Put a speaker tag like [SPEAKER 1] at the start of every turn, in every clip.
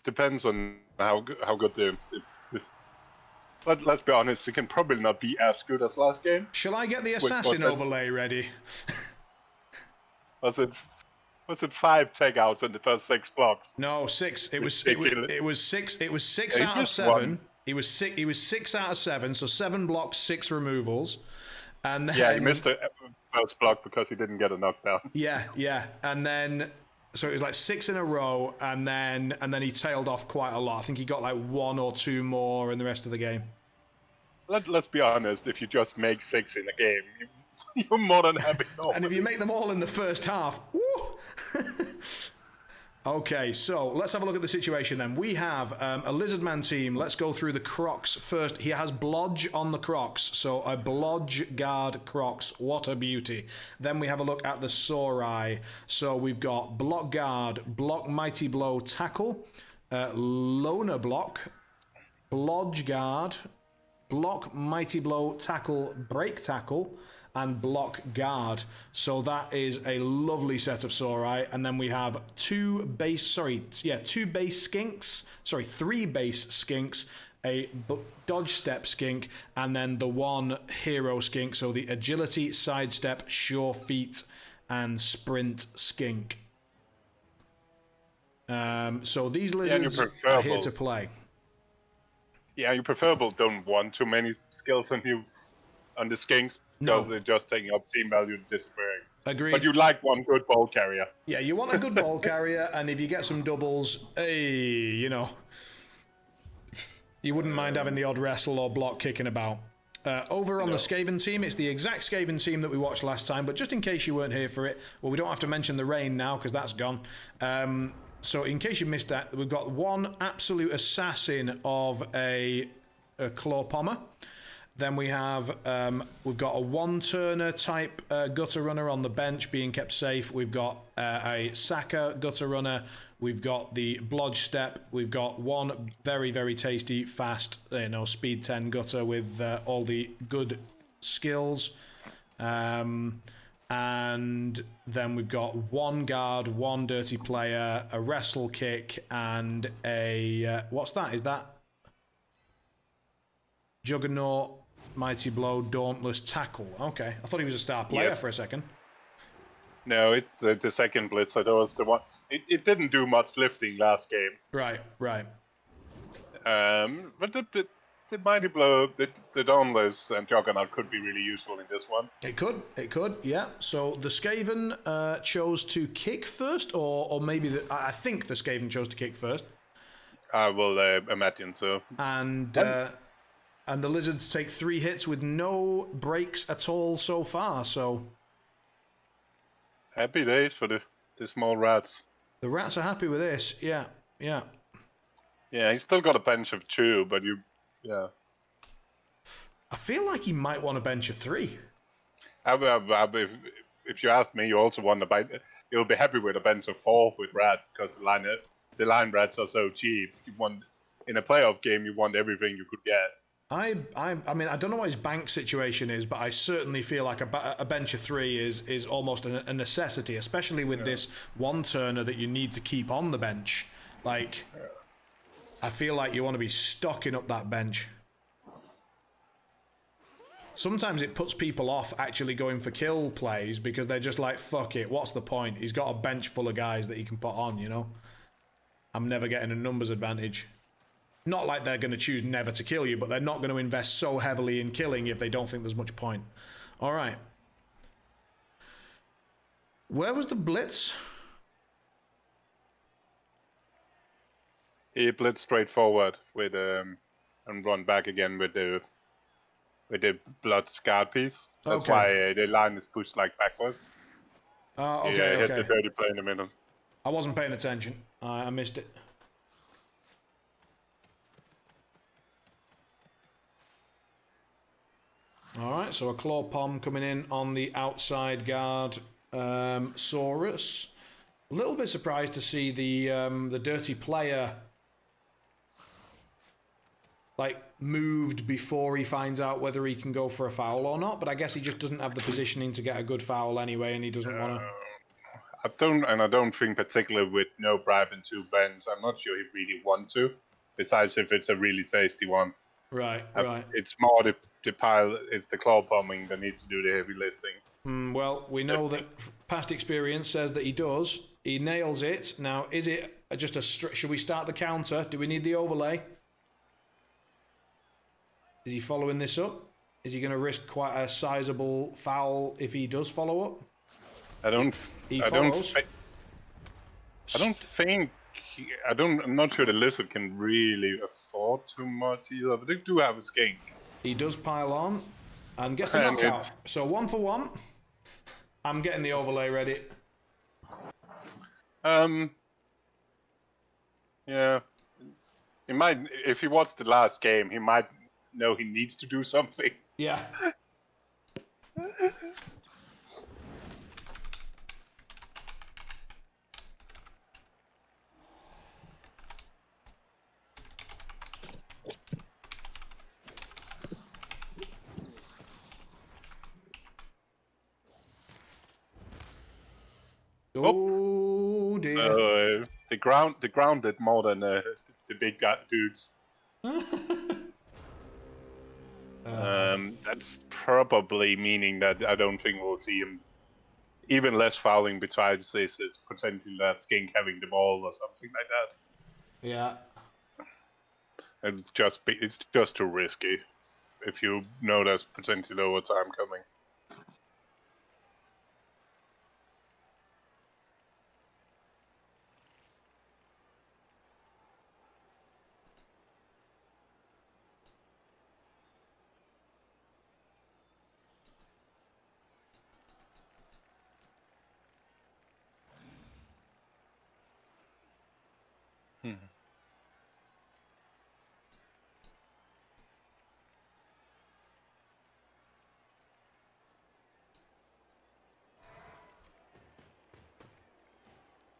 [SPEAKER 1] depends on how good let's be honest, it can probably not be as good as last game.
[SPEAKER 2] Shall I get the assassin overlay ready?
[SPEAKER 1] Was it 5 takeouts in the first 6 blocks?
[SPEAKER 2] No, 6. It was 6. It was 6 out of 7. He was 6 out of 7. So 7 blocks, 6 removals, and then
[SPEAKER 1] he missed the first block because he didn't get a knockdown.
[SPEAKER 2] Yeah, and then so it was like 6 in a row, and then he tailed off quite a lot. I think he got like 1 or 2 more in the rest of the game.
[SPEAKER 1] Let's be honest. If you just make 6 in a game, you're more than happy.
[SPEAKER 2] And if you make them all in the first half, woo! Okay, so let's have a look at the situation then. We have a Lizardman team. Let's go through the Crocs first. He has Blodge on the Crocs, so a Blodge guard Crocs. What a beauty. Then we have a look at the Sorai. So we've got Block Guard, Block Mighty Blow Tackle, Loner Block, Blodge Guard, Block Mighty Blow Tackle, Break Tackle, and Block Guard. So that is a lovely set of Sorai. And then we have 3 base Skinks, a Dodge Step Skink, and then the 1 Hero Skink. So the Agility, Sidestep, Sure Feet, and Sprint Skink. So these lizards are here to play.
[SPEAKER 1] Yeah, you preferable don't want too many skills on the Skinks. Because they're just taking up team value and disappearing.
[SPEAKER 2] Agreed.
[SPEAKER 1] But you like one good ball carrier.
[SPEAKER 2] Yeah, you want a good ball carrier, and if you get some doubles, you wouldn't mind having the odd wrestle or block kicking about. Over on the Skaven team, it's the exact Skaven team that we watched last time, but just in case you weren't here for it, well, we don't have to mention the rain now, because that's gone. So in case you missed that, we've got 1 absolute assassin of a Claw Pommer. Then we have, we've got a 1-turner type gutter runner on the bench being kept safe. We've got a Saka gutter runner. We've got the Blodge Step. We've got 1 very, very tasty, fast, speed 10 gutter with all the good skills. And then we've got 1 guard, 1 dirty player, a wrestle kick, and a, what's that? Is that Juggernaut, Mighty Blow, Dauntless, Tackle? Okay, I thought he was a star player for a second.
[SPEAKER 1] No, it's the second Blitzer. That was the one. It didn't do much lifting last game.
[SPEAKER 2] Right.
[SPEAKER 1] But the Mighty Blow, the Dauntless and Juggernaut could be really useful in this one.
[SPEAKER 2] It could, yeah. So the Skaven chose to kick first, or maybe I think the Skaven chose to kick first.
[SPEAKER 1] I will imagine so.
[SPEAKER 2] And the Lizards take 3 hits with no breaks at all so far, so...
[SPEAKER 1] Happy days for the small rats.
[SPEAKER 2] The rats are happy with this, yeah.
[SPEAKER 1] Yeah, he's still got a bench of 2, but I
[SPEAKER 2] feel like he might want a bench of 3.
[SPEAKER 1] If you ask me, you also want to buy... You'll be happy with a bench of 4 with rats, because the line rats are so cheap. In a playoff game, you want everything you could get.
[SPEAKER 2] I mean, I don't know what his bank situation is, but I certainly feel like a bench of 3 is almost a necessity, especially with this 1-turner that you need to keep on the bench. Like, I feel like you want to be stocking up that bench. Sometimes it puts people off actually going for kill plays because they're just like, fuck it, what's the point? He's got a bench full of guys that he can put on, I'm never getting a numbers advantage. Not like they're going to choose never to kill you, but they're not going to invest so heavily in killing if they don't think there's much point. All right. Where was the blitz?
[SPEAKER 1] He blitzed straight forward with and run back again with the blood scar piece. That's why the line is pushed like backwards.
[SPEAKER 2] Okay.
[SPEAKER 1] Hit the dirty play in the middle.
[SPEAKER 2] I wasn't paying attention. I missed it. All right, so a Claw Pom coming in on the outside guard. Saurus. A little bit surprised to see the dirty player moved before he finds out whether he can go for a foul or not. But I guess he just doesn't have the positioning to get a good foul anyway, and he doesn't want to.
[SPEAKER 1] I don't think particularly with no bribe and 2 bends, I'm not sure he really want to. Besides, if it's a really tasty one,
[SPEAKER 2] Right.
[SPEAKER 1] it's more the pile. It's the claw bombing that needs to do the heavy lifting.
[SPEAKER 2] Well, we know that past experience says that he does. He nails it. Now, is it just a? Should we start the counter? Do we need the overlay? Is he following this up? Is he going to risk quite a sizable foul if he does follow up?
[SPEAKER 1] He follows. I'm not sure the lizard can really afford too much either, but they do have a skink.
[SPEAKER 2] He does pile on and gets the knockout. So 1 for 1. I'm getting the overlay ready.
[SPEAKER 1] Yeah. He might, if he watched the last game, he might know he needs to do something.
[SPEAKER 2] Yeah. Oh dear.
[SPEAKER 1] The ground did more than the big dudes. That's probably meaning that I don't think we'll see him. Even less fouling besides this is potentially that skink having the ball or something like that.
[SPEAKER 2] Yeah.
[SPEAKER 1] It's just too risky if you know there's potentially overtime coming.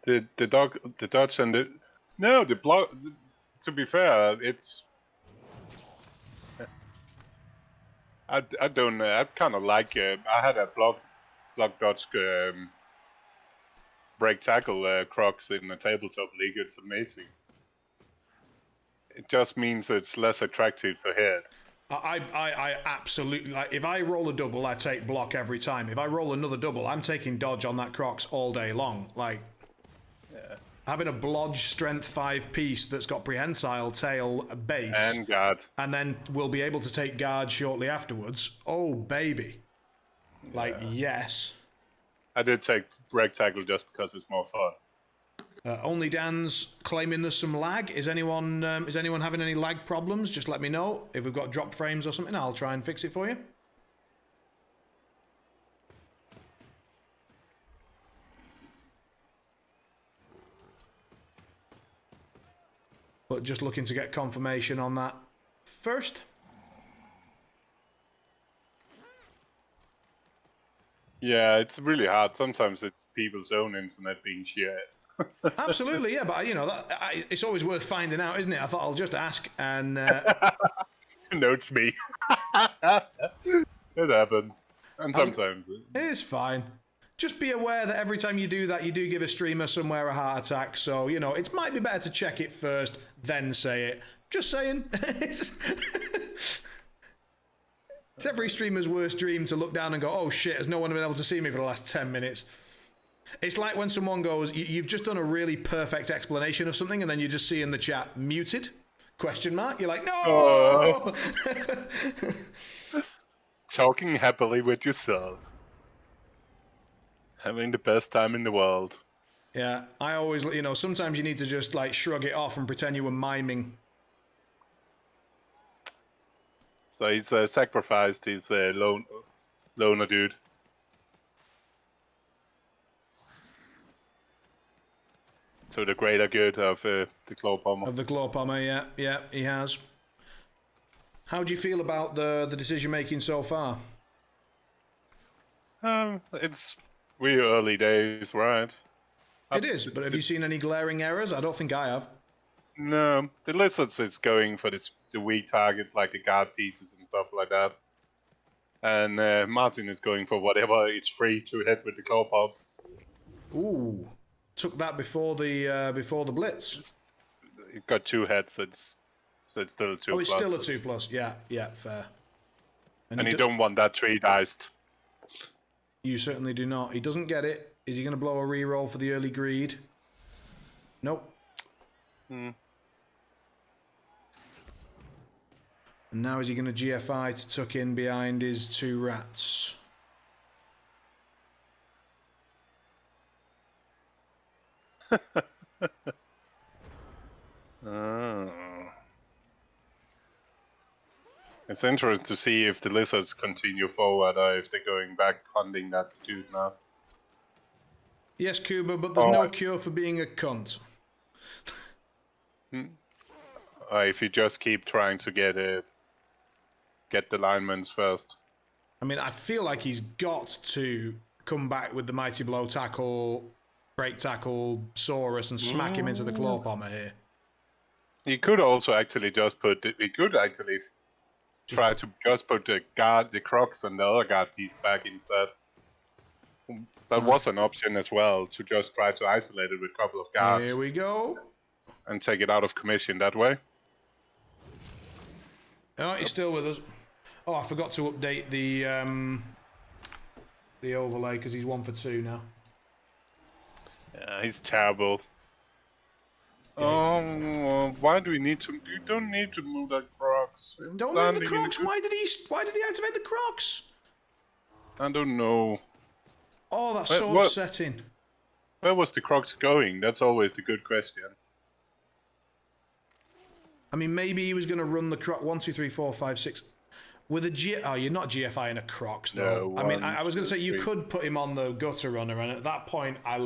[SPEAKER 1] The dodge and the block. To be fair, it's I don't know. I kind of like I had a block dodge break tackle crocs in the tabletop league. It's amazing. It just means it's less attractive to hit.
[SPEAKER 2] I absolutely, like, if I roll a double, I take block every time. If I roll another double, I'm taking dodge on that Crocs all day long. Like, having a blodge strength 5 piece that's got prehensile tail base
[SPEAKER 1] and guard,
[SPEAKER 2] and then we'll be able to take guard shortly afterwards. Oh baby, like yes.
[SPEAKER 1] I did take break tackle just because it's more fun.
[SPEAKER 2] Only Dan's claiming there's some lag. Is anyone having any lag problems? Just let me know. If we've got drop frames or something, I'll try and fix it for you. But just looking to get confirmation on that first.
[SPEAKER 1] Yeah, it's really hard. Sometimes it's people's own internet being shared.
[SPEAKER 2] Absolutely, yeah, but you know, it's always worth finding out, isn't it? I thought I'll just ask and...
[SPEAKER 1] No, it's me. It happens. And sometimes...
[SPEAKER 2] It's fine. Just be aware that every time you do that, you do give a streamer somewhere a heart attack, so, you know, it might be better to check it first, then say it. Just saying. It's every streamer's worst dream to look down and go, oh shit, has no one been able to see me for the last 10 minutes? It's like when someone goes, you've just done a really perfect explanation of something, and then you just see in the chat, muted? Question mark? You're like, no!
[SPEAKER 1] Talking happily with yourself. Having the best time in the world.
[SPEAKER 2] Yeah, I always, you know, sometimes you need to just, like, shrug it off and pretend you were miming.
[SPEAKER 1] So he's sacrificed his loner dude. To the greater good of the claw pommer.
[SPEAKER 2] Of the claw pommer, yeah, he has. How do you feel about the decision making so far?
[SPEAKER 1] It's really early days, right?
[SPEAKER 2] It is, but have you seen any glaring errors? I don't think I have.
[SPEAKER 1] No, the lizards is going for the weak targets like the guard pieces and stuff like that. And Martin is going for whatever it's free to hit with the claw pop.
[SPEAKER 2] Ooh, took that before the blitz.
[SPEAKER 1] It got 2 heads, so it's still a 2+.
[SPEAKER 2] Oh, it's still a 2+. Yeah, yeah, fair.
[SPEAKER 1] And you don't want that 3 diced.
[SPEAKER 2] You certainly do not. He doesn't get it. Is he going to blow a reroll for the early greed? Nope.
[SPEAKER 1] Hmm.
[SPEAKER 2] And now is he going to GFI to tuck in behind his 2 rats?
[SPEAKER 1] Oh. It's interesting to see if the lizards continue forward or if they're going back hunting that dude now.
[SPEAKER 2] Yes, Kuba, but there's no cure for being a cunt.
[SPEAKER 1] Or if you just keep trying to get the linemans first.
[SPEAKER 2] I mean, I feel like he's got to come back with the mighty blow tackle, break tackle, Saurus, and smack him into the claw pommer here.
[SPEAKER 1] He could also actually just put. He could actually try to just put the crocs and the other guard piece back instead. That was an option as well, to just try to isolate it with a couple of guards.
[SPEAKER 2] Here we go.
[SPEAKER 1] And take it out of commission that way.
[SPEAKER 2] Oh, he's still with us. Oh, I forgot to update the overlay because he's 1 for 2 now.
[SPEAKER 1] Yeah, he's terrible. Oh, why do we need to? You don't need to move that crocs.
[SPEAKER 2] Don't move the crocs. Why did he activate the crocs?
[SPEAKER 1] I don't know.
[SPEAKER 2] Oh, that sword setting.
[SPEAKER 1] Where was the crocs going? That's always the good question.
[SPEAKER 2] I mean, maybe he was going to run the croc 1, 2, 3, 4, 5, 6 with a G. Oh, you're not GFI in a crocs though.
[SPEAKER 1] No,
[SPEAKER 2] I mean, I was going to say you could put him on the gutter runner, and at that point, I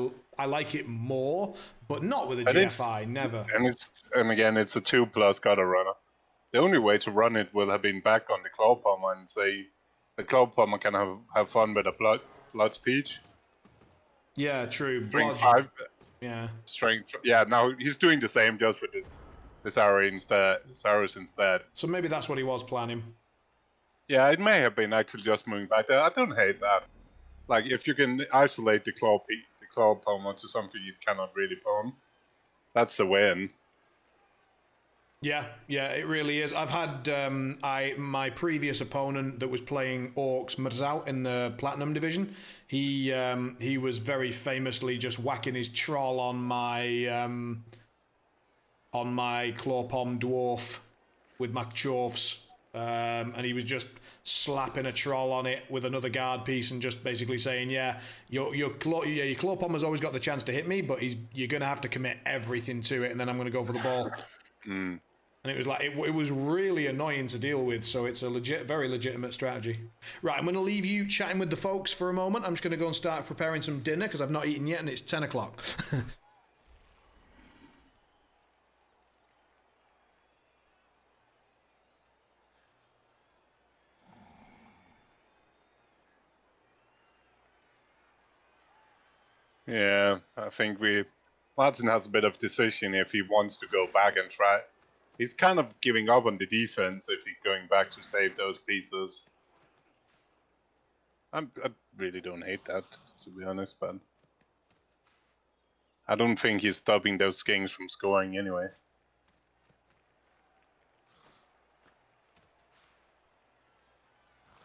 [SPEAKER 2] like it more, but not with a GFI. Never.
[SPEAKER 1] And again, it's a 2+ gutter runner. The only way to run it will have been back on the claw pommer and say the claw pommer can have fun with a blood speech.
[SPEAKER 2] Yeah, true.
[SPEAKER 1] Strength 5.
[SPEAKER 2] Yeah.
[SPEAKER 1] Strength. Yeah. Now he's doing the same, just with the Saurus instead.
[SPEAKER 2] So maybe that's what he was planning.
[SPEAKER 1] Yeah, it may have been actually just moving back there. I don't hate that. Like, if you can isolate the claw pommer to something you cannot really pwn, that's the win.
[SPEAKER 2] Yeah, it really is. I've had my previous opponent that was playing Orcs Mrzau in the Platinum division. He was very famously just whacking his troll on my Clawpom dwarf with my chorfs, and he was just slapping a troll on it with another guard piece and just basically saying, yeah, your Clawpom has always got the chance to hit me, but you're going to have to commit everything to it, and then I'm going to go for the ball. And it was like, it was really annoying to deal with, so it's a very legitimate strategy. Right, I'm going to leave you chatting with the folks for a moment. I'm just going to go and start preparing some dinner, because I've not eaten yet, and it's 10 o'clock.
[SPEAKER 1] Yeah, I think Martin has a bit of decision if he wants to go back and try. He's kind of giving up on the defense if he's going back to save those pieces. I really don't hate that, to be honest, but I don't think he's stopping those kings from scoring anyway.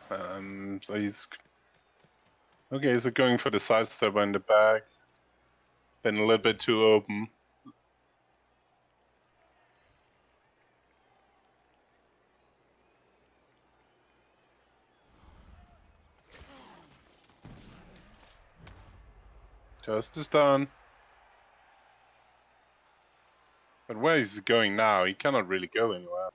[SPEAKER 1] So he's okay. So going for the sidestep in the back, been a little bit too open. Justice done. But where is he going now? He cannot really go anywhere.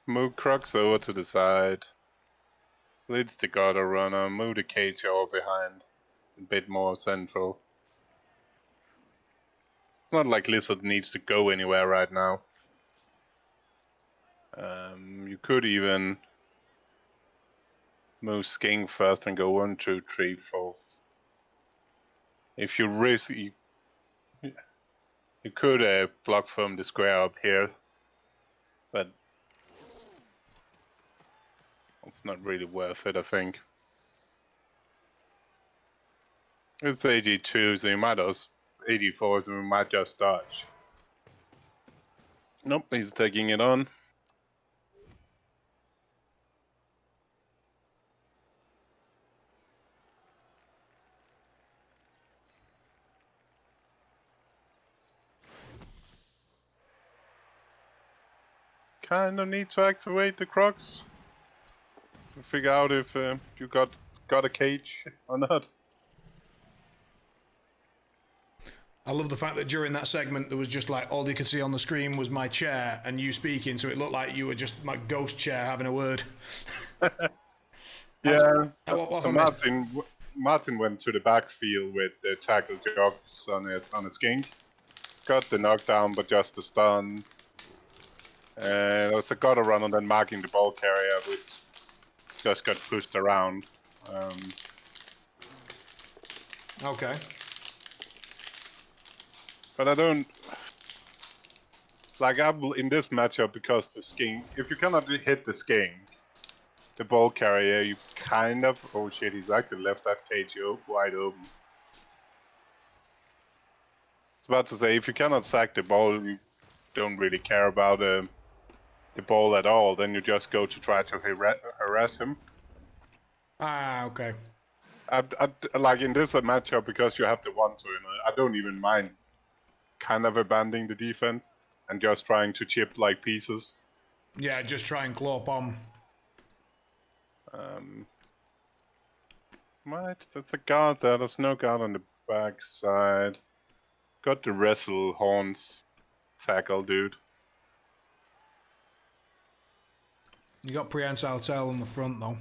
[SPEAKER 1] Move Crux over to the side. Blitz the gutter runner, move the cage over behind. A bit more central. It's not like Lizard needs to go anywhere right now. You could even move Skink first and go 1, 2, 3, 4. If you risk, you could block from the square up here, but it's not really worth it, I think. It's 82, so you might also 84, so we might just dodge. Nope, he's taking it on. Kind of need to activate the Crocs to figure out if you got a cage or not.
[SPEAKER 2] I love the fact that during that segment there was just like all you could see on the screen was my chair and you speaking, so it looked like you were just my ghost chair having a word.
[SPEAKER 1] Yeah.
[SPEAKER 2] What
[SPEAKER 1] So Martin went to the backfield with the tackle jobs on a skink. Got the knockdown, but just the stun. There was a gutter run and then marking the ball carrier, which just got pushed around.
[SPEAKER 2] Okay.
[SPEAKER 1] But I don't like in this matchup because the skink. If you cannot hit the skink, the ball carrier, you kind of. Oh shit! He's actually left that cage wide open. I was about to say, if you cannot sack the ball, you don't really care about the ball at all. Then you just go to try to harass him.
[SPEAKER 2] Ah, okay.
[SPEAKER 1] I like in this matchup because you have the 1-2. I don't even mind kind of abandoning the defense and just trying to chip like pieces.
[SPEAKER 2] Yeah, just try and claw bomb.
[SPEAKER 1] Right, there's a guard there. There's no guard on the back side. Got the wrestle horns tackle, dude.
[SPEAKER 2] You got prehensile tail on the front though.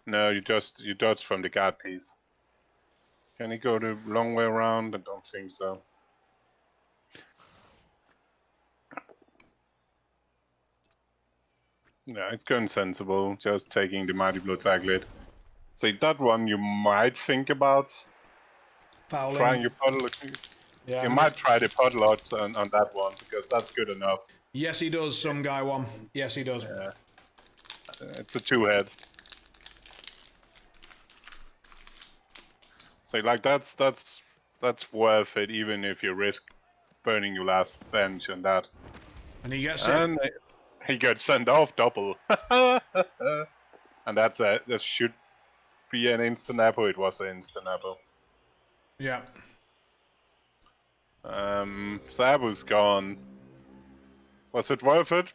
[SPEAKER 1] No, you dodge from the guard piece. Can he go the long way around? I don't think so. Yeah, it's going sensible. Just taking the mighty blow taglet. See, that one you might think about
[SPEAKER 2] Fouling.
[SPEAKER 1] trying your puddle.
[SPEAKER 2] Yeah,
[SPEAKER 1] You might try the puddle odds on that one because that's good enough.
[SPEAKER 2] Yes, he does. Some guy one. Yes, he does.
[SPEAKER 1] Yeah, it's a 2-head. So like that's worth it, even if you risk burning your last bench and that.
[SPEAKER 2] And he gets
[SPEAKER 1] And he got sent off double. And that should be an instant apple. It was an instant apple.
[SPEAKER 2] Yeah.
[SPEAKER 1] So apple's gone. Was it worth it?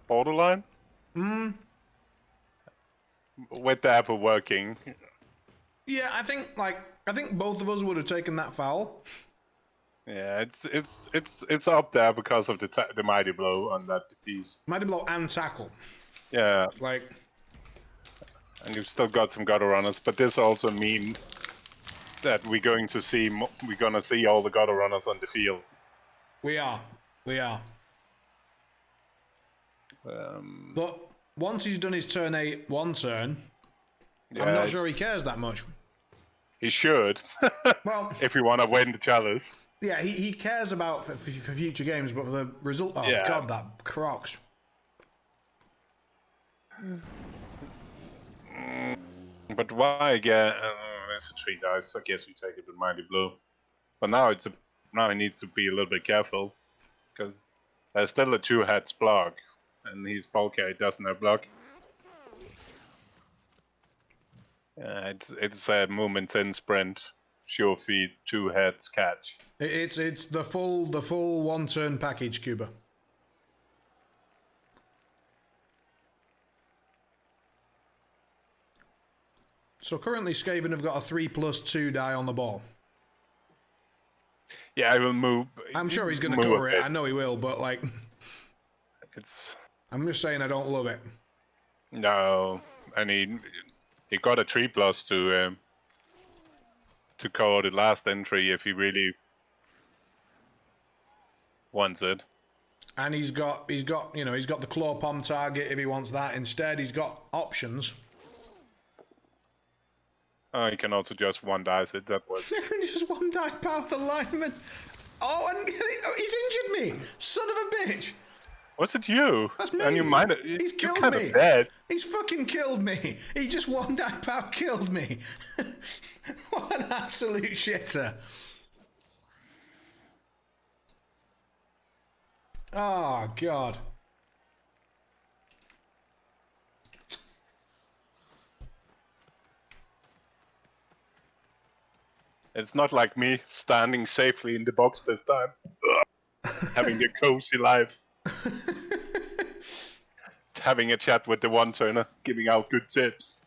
[SPEAKER 1] Borderline? With the apple working.
[SPEAKER 2] Yeah, I think both of us would have taken that foul.
[SPEAKER 1] Yeah, it's up there because of the mighty blow on that piece.
[SPEAKER 2] Mighty blow and tackle.
[SPEAKER 1] Yeah,
[SPEAKER 2] Like,
[SPEAKER 1] and you've still got some gutter runners, but this also means that we're gonna see all the gutter runners on the field.
[SPEAKER 2] we are. But once he's done his turn 8 one turn,
[SPEAKER 1] Yeah,
[SPEAKER 2] I'm not sure he cares that much.
[SPEAKER 1] he should.
[SPEAKER 2] Well,
[SPEAKER 1] if we want to win the Chalice.
[SPEAKER 2] yeah, he cares about for future games, but for the result, oh
[SPEAKER 1] Yeah.
[SPEAKER 2] god, that Crocs.
[SPEAKER 1] But why again? It's a 3 dice. I guess we take it with mighty blow. But now he needs to be a little bit careful because there's still a 2-heads block, and his ball carry doesn't have block. It's a movement in sprint, sure feed, 2-heads catch.
[SPEAKER 2] It's the full one turn package, Cuba. So currently Skaven have got a 3+2 die on the ball.
[SPEAKER 1] Yeah, I will move.
[SPEAKER 2] I'm sure he's going to cover it. I know he will, but like,
[SPEAKER 1] It's
[SPEAKER 2] I'm just saying I don't love it.
[SPEAKER 1] No, and he got a 3+ to cover the last entry if he really wants it.
[SPEAKER 2] And he's got he's got the claw palm target if he wants that. Instead, he's got options.
[SPEAKER 1] He can also just one dice it. That works.
[SPEAKER 2] Just one die power the lineman. Oh, and he's injured me, son of a bitch.
[SPEAKER 1] Was it you?
[SPEAKER 2] That's me.
[SPEAKER 1] And you might
[SPEAKER 2] He's
[SPEAKER 1] you're
[SPEAKER 2] killed
[SPEAKER 1] kind
[SPEAKER 2] me.
[SPEAKER 1] of dead.
[SPEAKER 2] He's fucking killed me. He just one die power killed me. What an absolute shitter. Oh, God.
[SPEAKER 1] It's not like me standing safely in the box this time, having a cozy life, having a chat with the one-turner, giving out good tips.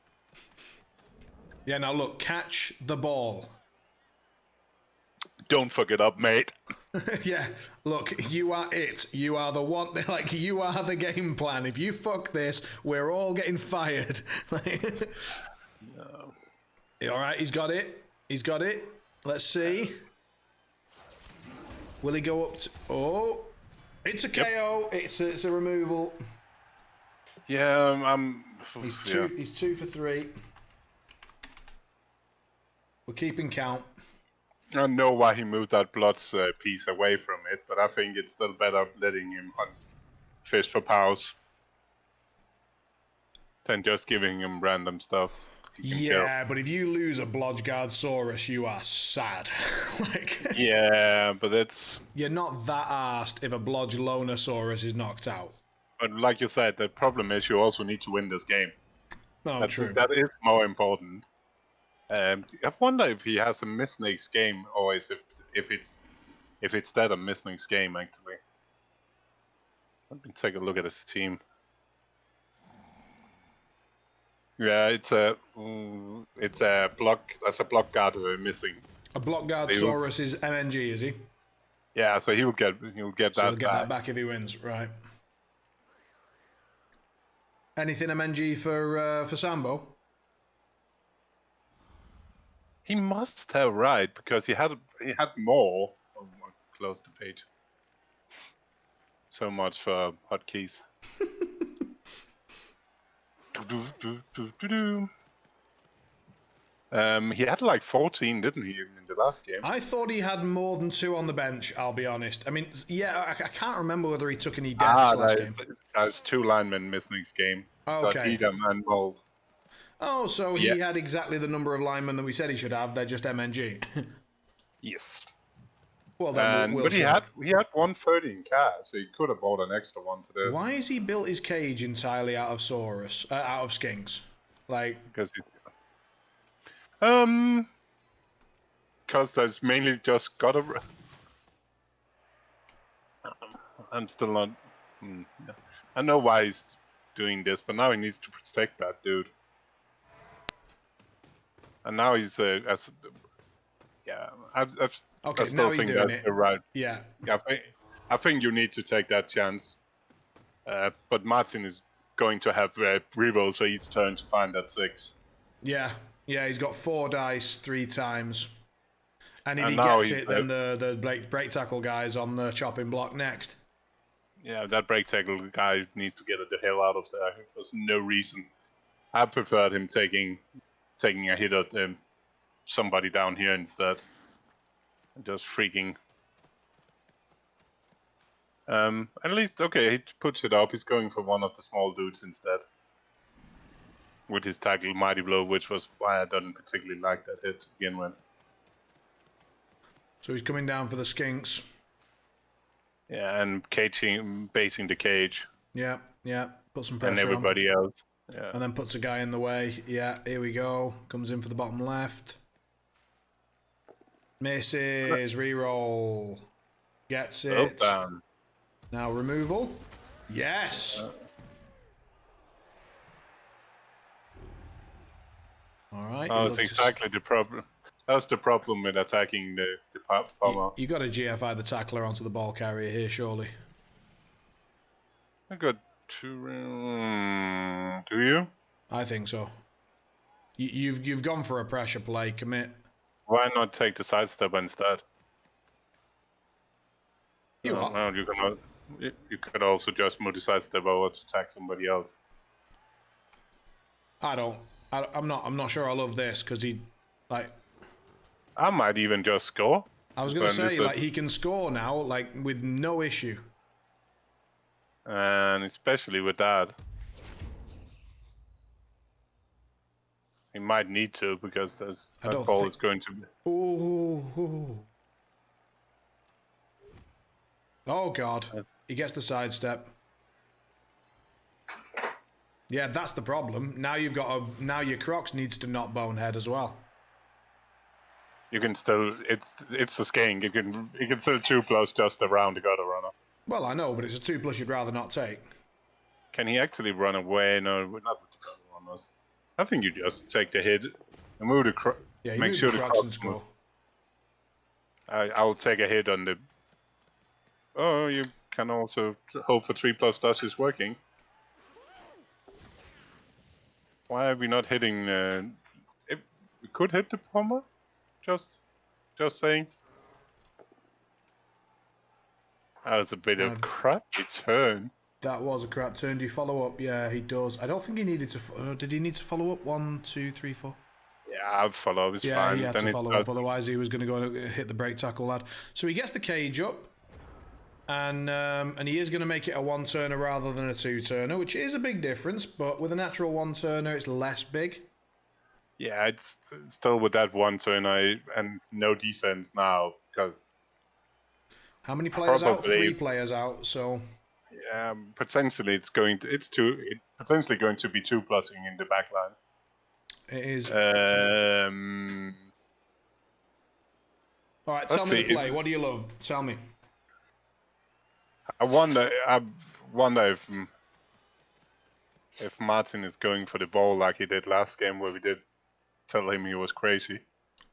[SPEAKER 2] Yeah, now look, catch the ball.
[SPEAKER 1] Don't fuck it up, mate.
[SPEAKER 2] Yeah, look, you are it. You are the one, like, you are the game plan. If you fuck this, we're all getting fired.
[SPEAKER 1] No.
[SPEAKER 2] All right, he's got it. He's got it. Let's see. Will he go up to... Oh, it's a KO. It's a removal.
[SPEAKER 1] Yeah, I'm...
[SPEAKER 2] He's
[SPEAKER 1] yeah.
[SPEAKER 2] He's 2 for 3. We're keeping count.
[SPEAKER 1] I know why he moved that Bloods piece away from it, but I think it's still better letting him hunt fish for powers than just giving him random stuff.
[SPEAKER 2] Yeah, but if you lose a Blodgard Saurus, you are sad. Like,
[SPEAKER 1] yeah, but it's...
[SPEAKER 2] you're not that arsed if a Blodgelonosaurus is knocked out.
[SPEAKER 1] But like you said, the problem is you also need to win this game.
[SPEAKER 2] Oh, true.
[SPEAKER 1] That is more important. I wonder if he has a Misnake's game, or is if it's that a Misnake's game actually. Let me take a look at his team. Yeah, it's a block. That's a block guard missing.
[SPEAKER 2] A Blockguard Saurus is MNG, is he?
[SPEAKER 1] Yeah, so he'll get
[SPEAKER 2] So
[SPEAKER 1] that
[SPEAKER 2] he'll get
[SPEAKER 1] back.
[SPEAKER 2] that back if he wins, right? Anything MNG for Sambo?
[SPEAKER 1] He must have, right, because he had more. Oh, I'll close the page. So much for hotkeys. He had like 14, didn't he, in the last game?
[SPEAKER 2] I thought he had more than 2 on the bench, I'll be honest. I mean, yeah, I can't remember whether he took any deaths last game.
[SPEAKER 1] There's 2 linemen missing this game.
[SPEAKER 2] Okay.
[SPEAKER 1] Got Edam and Bold.
[SPEAKER 2] Oh, so he had exactly the number of linemen that we said he should have. They're just MNG.
[SPEAKER 1] Yes.
[SPEAKER 2] Well, then
[SPEAKER 1] but he had 130 in cash, so he could have bought an extra one for this.
[SPEAKER 2] Why has he built his cage entirely out of Saurus, out of skinks? Like,
[SPEAKER 1] because there's mainly just got a. I'm still not. I know why he's doing this, but now he needs to protect that dude. And now he's I still think that's the right.
[SPEAKER 2] Yeah.
[SPEAKER 1] I think you need to take that chance. But Martin is going to have rerolls for each turn to find that 6.
[SPEAKER 2] Yeah, he's got 4 dice 3 times. And if he gets it, then the break tackle guy's on the chopping block next.
[SPEAKER 1] Yeah, that break tackle guy needs to get the hell out of there. There's no reason. I preferred him taking a hit at somebody down here instead. Just freaking. At least, okay, he puts it up. He's going for one of the small dudes instead. With his tackle Mighty Blow, which was why I didn't particularly like that hit to begin with.
[SPEAKER 2] So he's coming down for the skinks.
[SPEAKER 1] Yeah, and basing the cage.
[SPEAKER 2] Yeah. Put some pressure
[SPEAKER 1] on. And everybody else. Yeah.
[SPEAKER 2] And then puts a guy in the way. Yeah, here we go. Comes in for the bottom left. Misses. Reroll. Gets it.
[SPEAKER 1] Down.
[SPEAKER 2] Now removal. Yes. All right.
[SPEAKER 1] Oh, it's exactly the problem. That's the problem with attacking the bomber.
[SPEAKER 2] You got to GFI the tackler onto the ball carrier here, surely.
[SPEAKER 1] I got 2. Do you?
[SPEAKER 2] I think so. You've gone for a pressure play. Commit.
[SPEAKER 1] Why not take the sidestep instead?
[SPEAKER 2] You what?
[SPEAKER 1] No, you cannot. You could also just move the sidestep over to attack somebody else.
[SPEAKER 2] I'm not sure I love this because he, like.
[SPEAKER 1] I might even just score.
[SPEAKER 2] I was gonna say, like, he can score now, like, with no issue.
[SPEAKER 1] And especially with that, he might need to because that ball is going to be.
[SPEAKER 2] Ooh. Oh God, he gets the sidestep. Yeah, that's the problem. Now you've got now your Crocs needs to not bonehead as well.
[SPEAKER 1] You can still, it's a sking. You can still 2+ just around the gutter runner.
[SPEAKER 2] Well, I know, but it's a 2+ you'd rather not take.
[SPEAKER 1] Can he actually run away? No, not with the gutter runners. I think you just take the hit and move the
[SPEAKER 2] Yeah, you
[SPEAKER 1] make
[SPEAKER 2] move
[SPEAKER 1] sure
[SPEAKER 2] the
[SPEAKER 1] the
[SPEAKER 2] Crocs and
[SPEAKER 1] Crocs
[SPEAKER 2] score.
[SPEAKER 1] move. I'll take a hit on the. Oh, you can also hope for 3+ dust is working. Why are we not hitting? If we could hit the bomber, just saying. That was a bit of crappy turn.
[SPEAKER 2] That was a crap turn. Do you follow up? Yeah, he does. I don't think he needed to. Did he need to follow up? 1, 2, 3, 4.
[SPEAKER 1] Yeah, I'll follow. It's fine.
[SPEAKER 2] He had
[SPEAKER 1] then
[SPEAKER 2] to follow up. Otherwise, he was going to go and hit the break tackle lad. So he gets the cage up, and he is going to make it a 1-turner rather than a 2-turner, which is a big difference. But with a natural 1-turner, it's less big.
[SPEAKER 1] Yeah, it's still with that 1-turn and no defense now because.
[SPEAKER 2] How many players out? 3 players out. So.
[SPEAKER 1] Yeah, potentially it's potentially going to be 2+ing in the back line.
[SPEAKER 2] It is. All right, tell me the play. What do you love? Tell me.
[SPEAKER 1] I wonder if Martin is going for the ball like he did last game, where we did tell him he was crazy.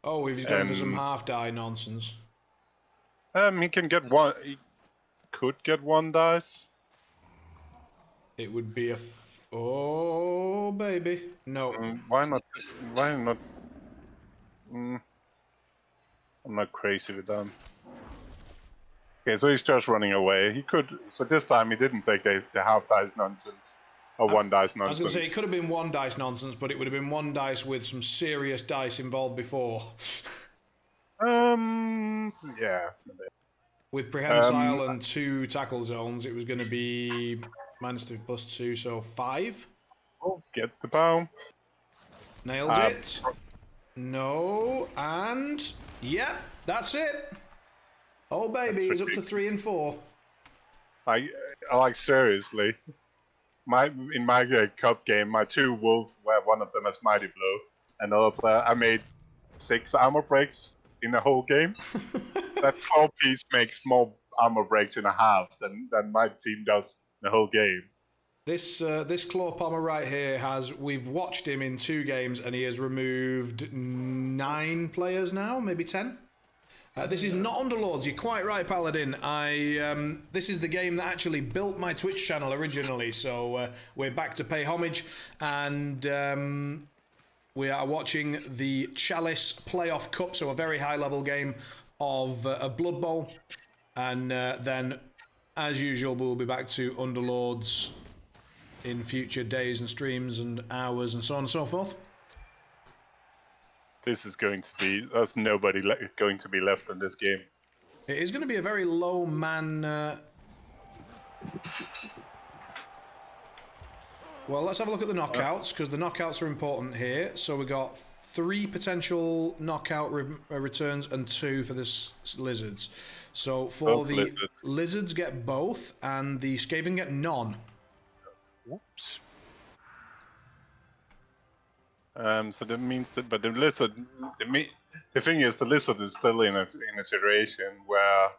[SPEAKER 2] Oh, if he's going for some half-die nonsense.
[SPEAKER 1] He can get one. He could get 1 dice.
[SPEAKER 2] It would be a. Oh, baby. No.
[SPEAKER 1] Why not? Why not? I'm not crazy with them. Okay, so he's just running away. He could. So this time he didn't take the half dice nonsense or 1 dice nonsense.
[SPEAKER 2] I was going to say it could have been 1 dice nonsense, but it would have been 1 dice with some serious dice involved before.
[SPEAKER 1] Yeah.
[SPEAKER 2] With prehensile and 2 tackle zones, it was going to be -2 +2, so 5.
[SPEAKER 1] Oh, gets the bow.
[SPEAKER 2] Nails it. No, and yeah, that's it. Oh baby, he's up to 3 and 4.
[SPEAKER 1] I like seriously. In my cup game, my 2 wolf, where one of them has mighty blow, another player, I made 6 armor breaks in the whole game. That 4-piece makes more armor breaks in a half than my team does the whole game.
[SPEAKER 2] This claw pommer right here we've watched him in 2 games and he has removed 9 players now, maybe 10. This is not Underlords. You're quite right, Paladin. This is the game that actually built my Twitch channel originally. So we're back to pay homage, and we are watching the Chalice Playoff Cup. So a very high-level game of Blood Bowl, and then, as usual, we'll be back to Underlords in future days and streams and hours and so on and so forth.
[SPEAKER 1] This is going to be... There's nobody going to be left in this game.
[SPEAKER 2] It is going to be a very low man... Well, let's have a look at the knockouts, because the knockouts are important here. So we got 3 potential knockout returns and 2 for this Lizards. So for the Lizards get both, and the Skaven get none.
[SPEAKER 1] Whoops. So that means that, but the lizard, the thing is, the lizard is still in a situation where,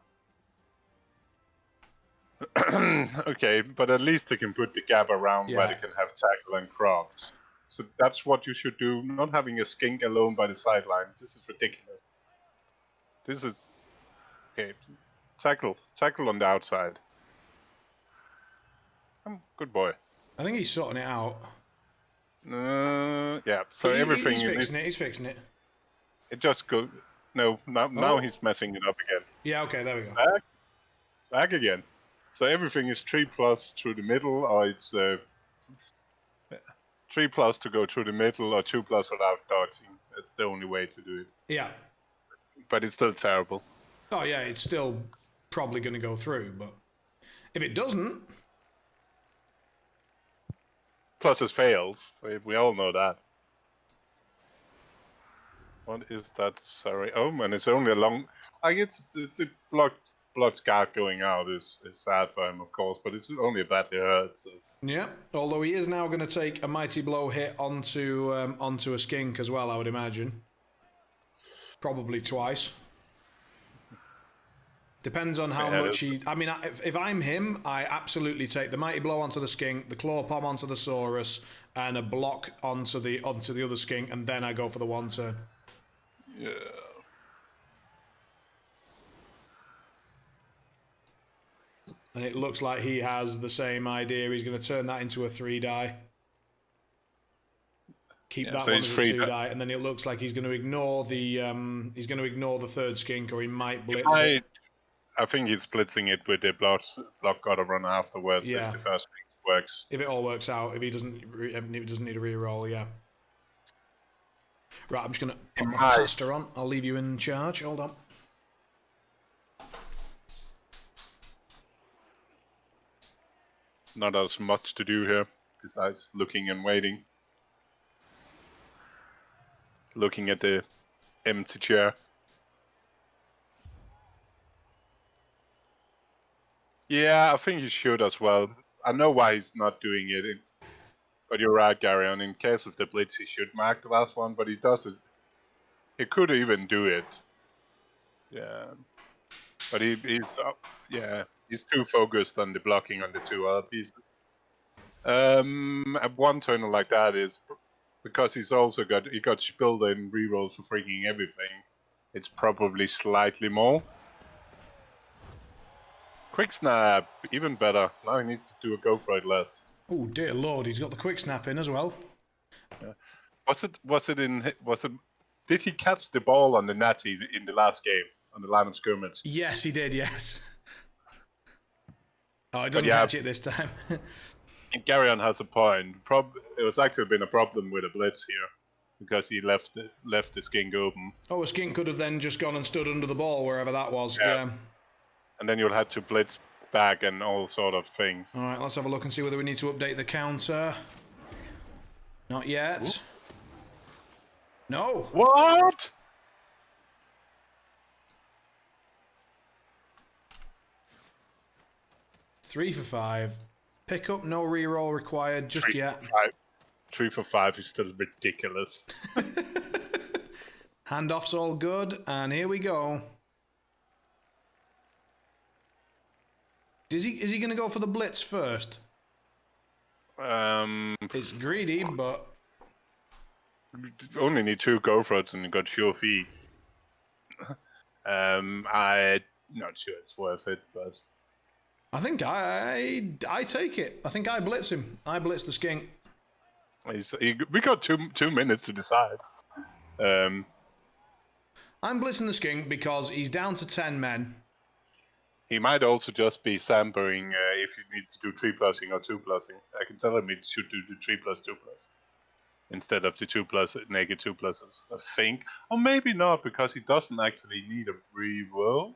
[SPEAKER 1] okay, but at least they can put the gap around where they can have tackle and crops. So that's what you should do. Not having a skink alone by the sideline. This is ridiculous. This is okay. Tackle on the outside. Good boy.
[SPEAKER 2] I think he's sorting it out.
[SPEAKER 1] Yeah. So everything
[SPEAKER 2] He's
[SPEAKER 1] in
[SPEAKER 2] fixing
[SPEAKER 1] it,
[SPEAKER 2] it. He's fixing it.
[SPEAKER 1] it just go. No, now
[SPEAKER 2] Oh.
[SPEAKER 1] he's messing it up again.
[SPEAKER 2] Yeah. Okay. There we go.
[SPEAKER 1] Back again. So everything is 3+ through the middle, or it's 3+ to go through the middle, or 2+ without dodging. That's the only way to do it.
[SPEAKER 2] Yeah.
[SPEAKER 1] But it's still terrible.
[SPEAKER 2] Oh yeah. It's still probably going to go through, but if it doesn't,
[SPEAKER 1] Plus it fails. We all know that. What is that? Sorry. Oh, and it's only a long. I guess the block's guard going out is sad for him, of course, but it's only badly hurt. So.
[SPEAKER 2] yeah. Although he is now going to take a mighty blow hit onto a skink as well, I would imagine. Probably twice. Depends on how much he. I mean, if I'm him, I absolutely take the mighty blow onto the skink, the claw palm onto the saurus, and a block onto the other skink, and then I go for the one turn.
[SPEAKER 1] Yeah.
[SPEAKER 2] And it looks like he has the same idea. He's going to turn that into a 3-die. Keep that
[SPEAKER 1] so
[SPEAKER 2] one
[SPEAKER 1] he's
[SPEAKER 2] as a
[SPEAKER 1] free
[SPEAKER 2] 2-die, and then it looks like he's going to ignore the third skink, or he might blitz it.
[SPEAKER 1] I think he's blitzing it with the block gotta run afterwards if
[SPEAKER 2] Yeah.
[SPEAKER 1] the first thing works.
[SPEAKER 2] If it all works out, if he doesn't need a reroll, yeah. Right, I'm just going to put my caster on. I'll leave you in charge. Hold on.
[SPEAKER 1] Not as much to do here besides looking and waiting. Looking at the empty chair. Yeah, I think he should as well. I know why he's not doing it, but you're right, Gary. And in case of the blitz, he should mark the last one, but he doesn't. He could even do it. Yeah, but he's too focused on the blocking on the two other pieces. One turner like that is because he got spilled in rerolls for freaking everything. It's probably slightly more. Quick snap, even better. Now he needs to do a go for it less.
[SPEAKER 2] Oh dear lord, he's got the quick snap in as well.
[SPEAKER 1] Yeah. Did he catch the ball on the natty in the last game on the line of scrimmage?
[SPEAKER 2] Yes, he did. Yes. Oh, it doesn't catch it this time.
[SPEAKER 1] And Garyon has a point. It was actually been a problem with a blitz here because he left the skink open.
[SPEAKER 2] Oh, a skink could have then just gone and stood under the ball wherever that was. Yeah.
[SPEAKER 1] And then you'll have to blitz back and all sort of things.
[SPEAKER 2] All right, let's have a look and see whether we need to update the counter. Not yet. Ooh. No.
[SPEAKER 1] What?
[SPEAKER 2] Three for 5. Pick up, no reroll required just yet.
[SPEAKER 1] 3 for 5 is still ridiculous.
[SPEAKER 2] Handoff's all good, and here we go. Is he going to go for the blitz first? It's greedy, but
[SPEAKER 1] only need 2 go for it, and you got sure feeds. I'm not sure it's worth it, but
[SPEAKER 2] I think I take it. I think I blitz him. I blitz the skink.
[SPEAKER 1] We got two minutes to decide.
[SPEAKER 2] I'm blitzing the skink because he's down to 10 men.
[SPEAKER 1] He might also just be sampling if he needs to do 3+ing or 2+ing. I can tell him he should do the 3+2+ instead of the 2+ naked 2+s. I think, or maybe not, because he doesn't actually need a reroll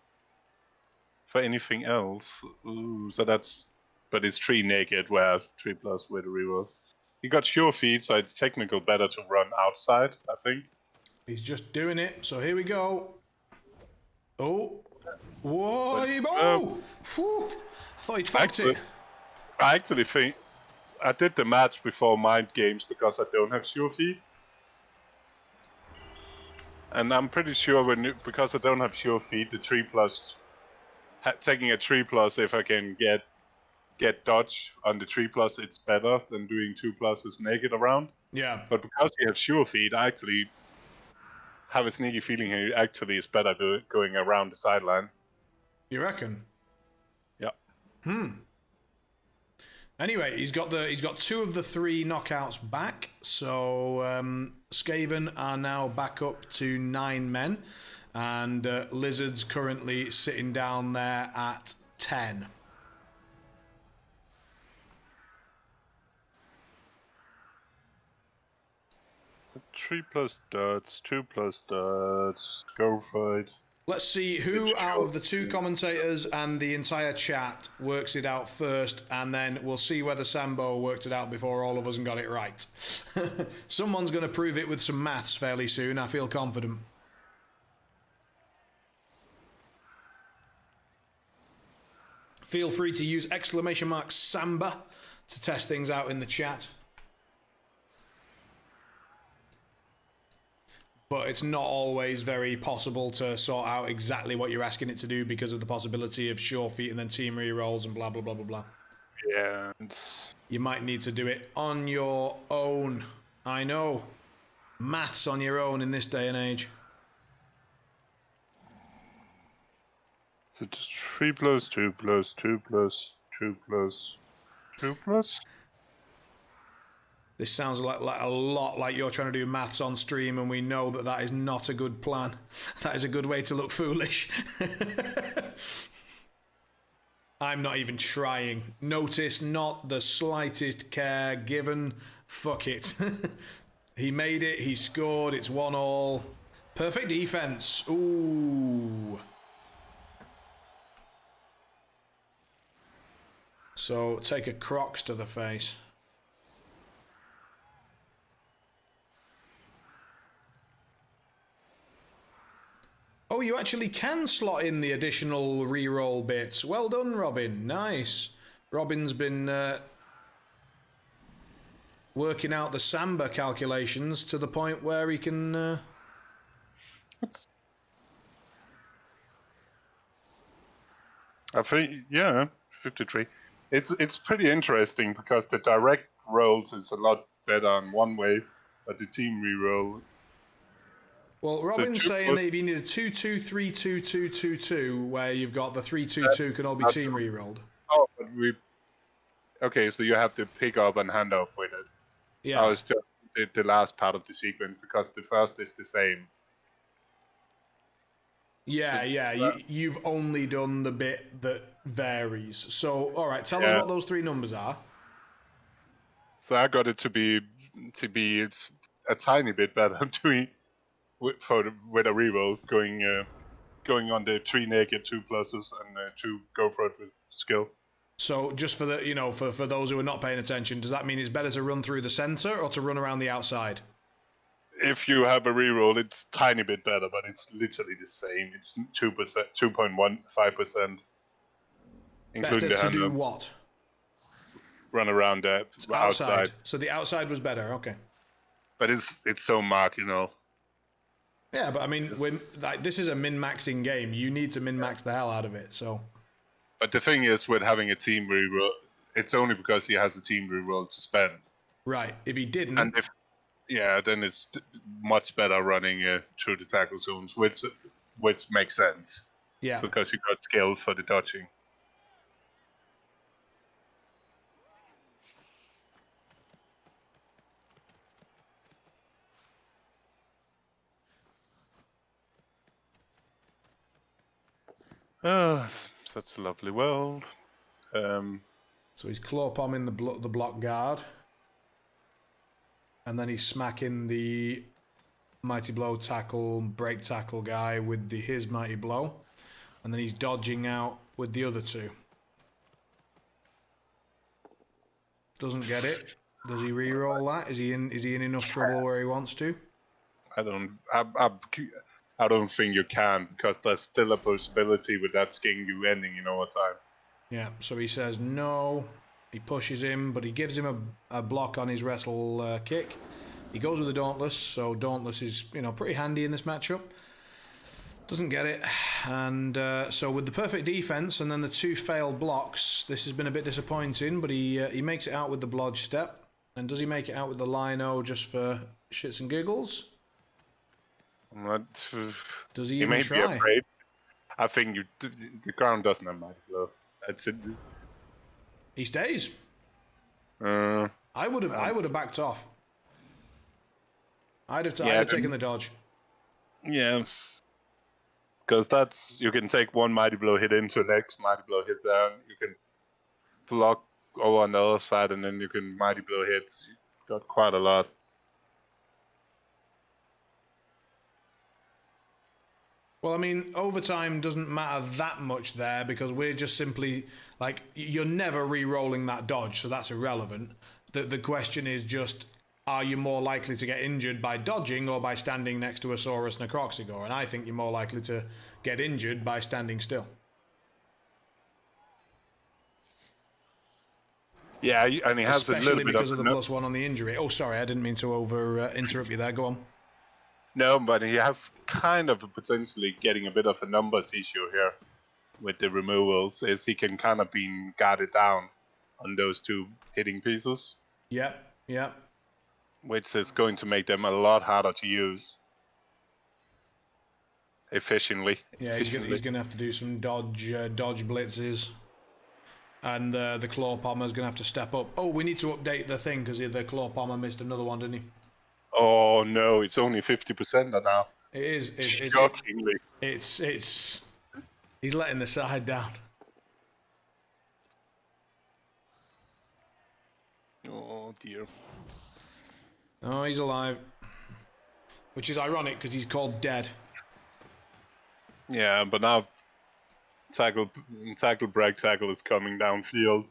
[SPEAKER 1] for anything else. Ooh, so but it's 3 naked, where 3+ with a reroll. He got sure feed, so it's technically better to run outside, I think.
[SPEAKER 2] He's just doing it, so here we go. Oh. Whoa, I thought he'd fucked it.
[SPEAKER 1] I actually think I did the match before Mind Games because I don't have sure feed. And I'm pretty sure because I don't have sure feed, the 3+, taking a 3+ if I can get dodge on the 3+, it's better than doing 2+s naked around.
[SPEAKER 2] Yeah.
[SPEAKER 1] But because you have sure feed, I actually have a sneaky feeling it actually is better going around the sideline.
[SPEAKER 2] You reckon?
[SPEAKER 1] Yeah.
[SPEAKER 2] Anyway, he's got 2 of the 3 knockouts back. So Skaven are now back up to 9 men, and Lizard's currently sitting down there at 10.
[SPEAKER 1] So 3+ dots, 2+ dots. Go for it.
[SPEAKER 2] Let's see who out of the 2 commentators and the entire chat works it out first, and then we'll see whether Sambo worked it out before all of us and got it right. Someone's going to prove it with some maths fairly soon, I feel confident. Feel free to use !Samba to test things out in the chat. But it's not always very possible to sort out exactly what you're asking it to do because of the possibility of sure feet and then team rerolls and blah, blah, blah, blah, blah.
[SPEAKER 1] Yeah.
[SPEAKER 2] You might need to do it on your own. I know. Maths on your own in this day and age.
[SPEAKER 1] So it's 3+, 2+, 2+, 2+, 2+.
[SPEAKER 2] This sounds like a lot like you're trying to do maths on stream, and we know that that is not a good plan. That is a good way to look foolish. I'm not even trying. Notice not the slightest care given. Fuck it. He made it, he scored, it's 1-1. Perfect defense. Ooh. So take a Crocs to the face. Oh, you actually can slot in the additional reroll bits. Well done, Robin. Nice. Robin's been working out the Samba calculations to the point where he can...
[SPEAKER 1] I think, yeah, 53. It's pretty interesting because the direct rolls is a lot better on one way, but the team reroll.
[SPEAKER 2] Well, Robin's saying that if you need a 2-2-3-2-2-2-2, where you've got the 3-2-2 can all be team rerolled.
[SPEAKER 1] Oh, but okay, so you have to pick up and hand off with it.
[SPEAKER 2] Yeah.
[SPEAKER 1] I was just the last part of the sequence because the first is the same.
[SPEAKER 2] Yeah, you've only done the bit that varies. So, all right, tell us what those 3 numbers are.
[SPEAKER 1] So I got it to be a tiny bit better with a reroll going on the 3 naked 2 pluses and 2 go for it with skill.
[SPEAKER 2] So just for the for those who are not paying attention, does that mean it's better to run through the center or to run around the outside?
[SPEAKER 1] If you have a reroll, it's a tiny bit better, but it's literally the same. It's 2%, 2.15%.
[SPEAKER 2] Better to do what?
[SPEAKER 1] Run around the outside.
[SPEAKER 2] So the outside was better, okay.
[SPEAKER 1] But it's so marginal.
[SPEAKER 2] Yeah, but I mean, this is a min-maxing game. You need to min-max the hell out of it, so...
[SPEAKER 1] But the thing is, with having a team reroll, it's only because he has a team reroll to spend.
[SPEAKER 2] Right, if he didn't...
[SPEAKER 1] And then it's much better running through the tackle zones, which makes sense.
[SPEAKER 2] Yeah.
[SPEAKER 1] Because you got skill for the dodging. Oh, such a lovely world.
[SPEAKER 2] So he's claw pomming the block guard. And then he's smacking the mighty blow tackle, break tackle guy with his mighty blow. And then he's dodging out with the other 2. Doesn't get it. Does he re-roll that? Is he in enough trouble where he wants to?
[SPEAKER 1] I don't think you can, because there's still a possibility with that skin you ending in overtime.
[SPEAKER 2] Yeah, so he says no. He pushes him, but he gives him a block on his wrestle kick. He goes with the Dauntless, so Dauntless is pretty handy in this matchup. Doesn't get it, and so with the perfect defense and then the 2 failed blocks, this has been a bit disappointing. But he makes it out with the blodge step, and does he make it out with the lino just for shits and giggles? Does he even try?
[SPEAKER 1] Be afraid. I think the ground doesn't have mighty blow. That's it.
[SPEAKER 2] He stays. I would have backed off. I'd have
[SPEAKER 1] Yeah,
[SPEAKER 2] taken the dodge.
[SPEAKER 1] Yeah. Because that's, you can take one Mighty Blow hit into the next Mighty Blow hit there. You can block over on the other side, and then you can Mighty Blow hits. You got quite a lot.
[SPEAKER 2] Well, I mean, overtime doesn't matter that much there because we're just simply like you're never re-rolling that dodge, so that's irrelevant. The question is just, are you more likely to get injured by dodging or by standing next to a Saurus and a Croxigore? And I think you're more likely to get injured by standing still.
[SPEAKER 1] Yeah, and he has a little
[SPEAKER 2] Especially
[SPEAKER 1] bit of
[SPEAKER 2] because of the +1 on the injury. Oh, sorry, I didn't mean to interrupt you there. Go on.
[SPEAKER 1] No, but he has kind of potentially getting a bit of a numbers issue here with the removals, is he can kind of be guarded down on those two hitting pieces.
[SPEAKER 2] Yep, yep.
[SPEAKER 1] Which is going to make them a lot harder to use efficiently.
[SPEAKER 2] Yeah, he's going to have to do some dodge blitzes. And the Claw Pommer's going to have to step up. Oh, we need to update the thing because the Claw Pommer missed another one, didn't he?
[SPEAKER 1] Oh no, it's only 50% now.
[SPEAKER 2] It is.
[SPEAKER 1] Shockingly.
[SPEAKER 2] It's he's letting the side down.
[SPEAKER 1] Oh dear.
[SPEAKER 2] Oh, he's alive. Which is ironic because he's called dead.
[SPEAKER 1] Yeah, but now tackle, break tackle is coming downfield.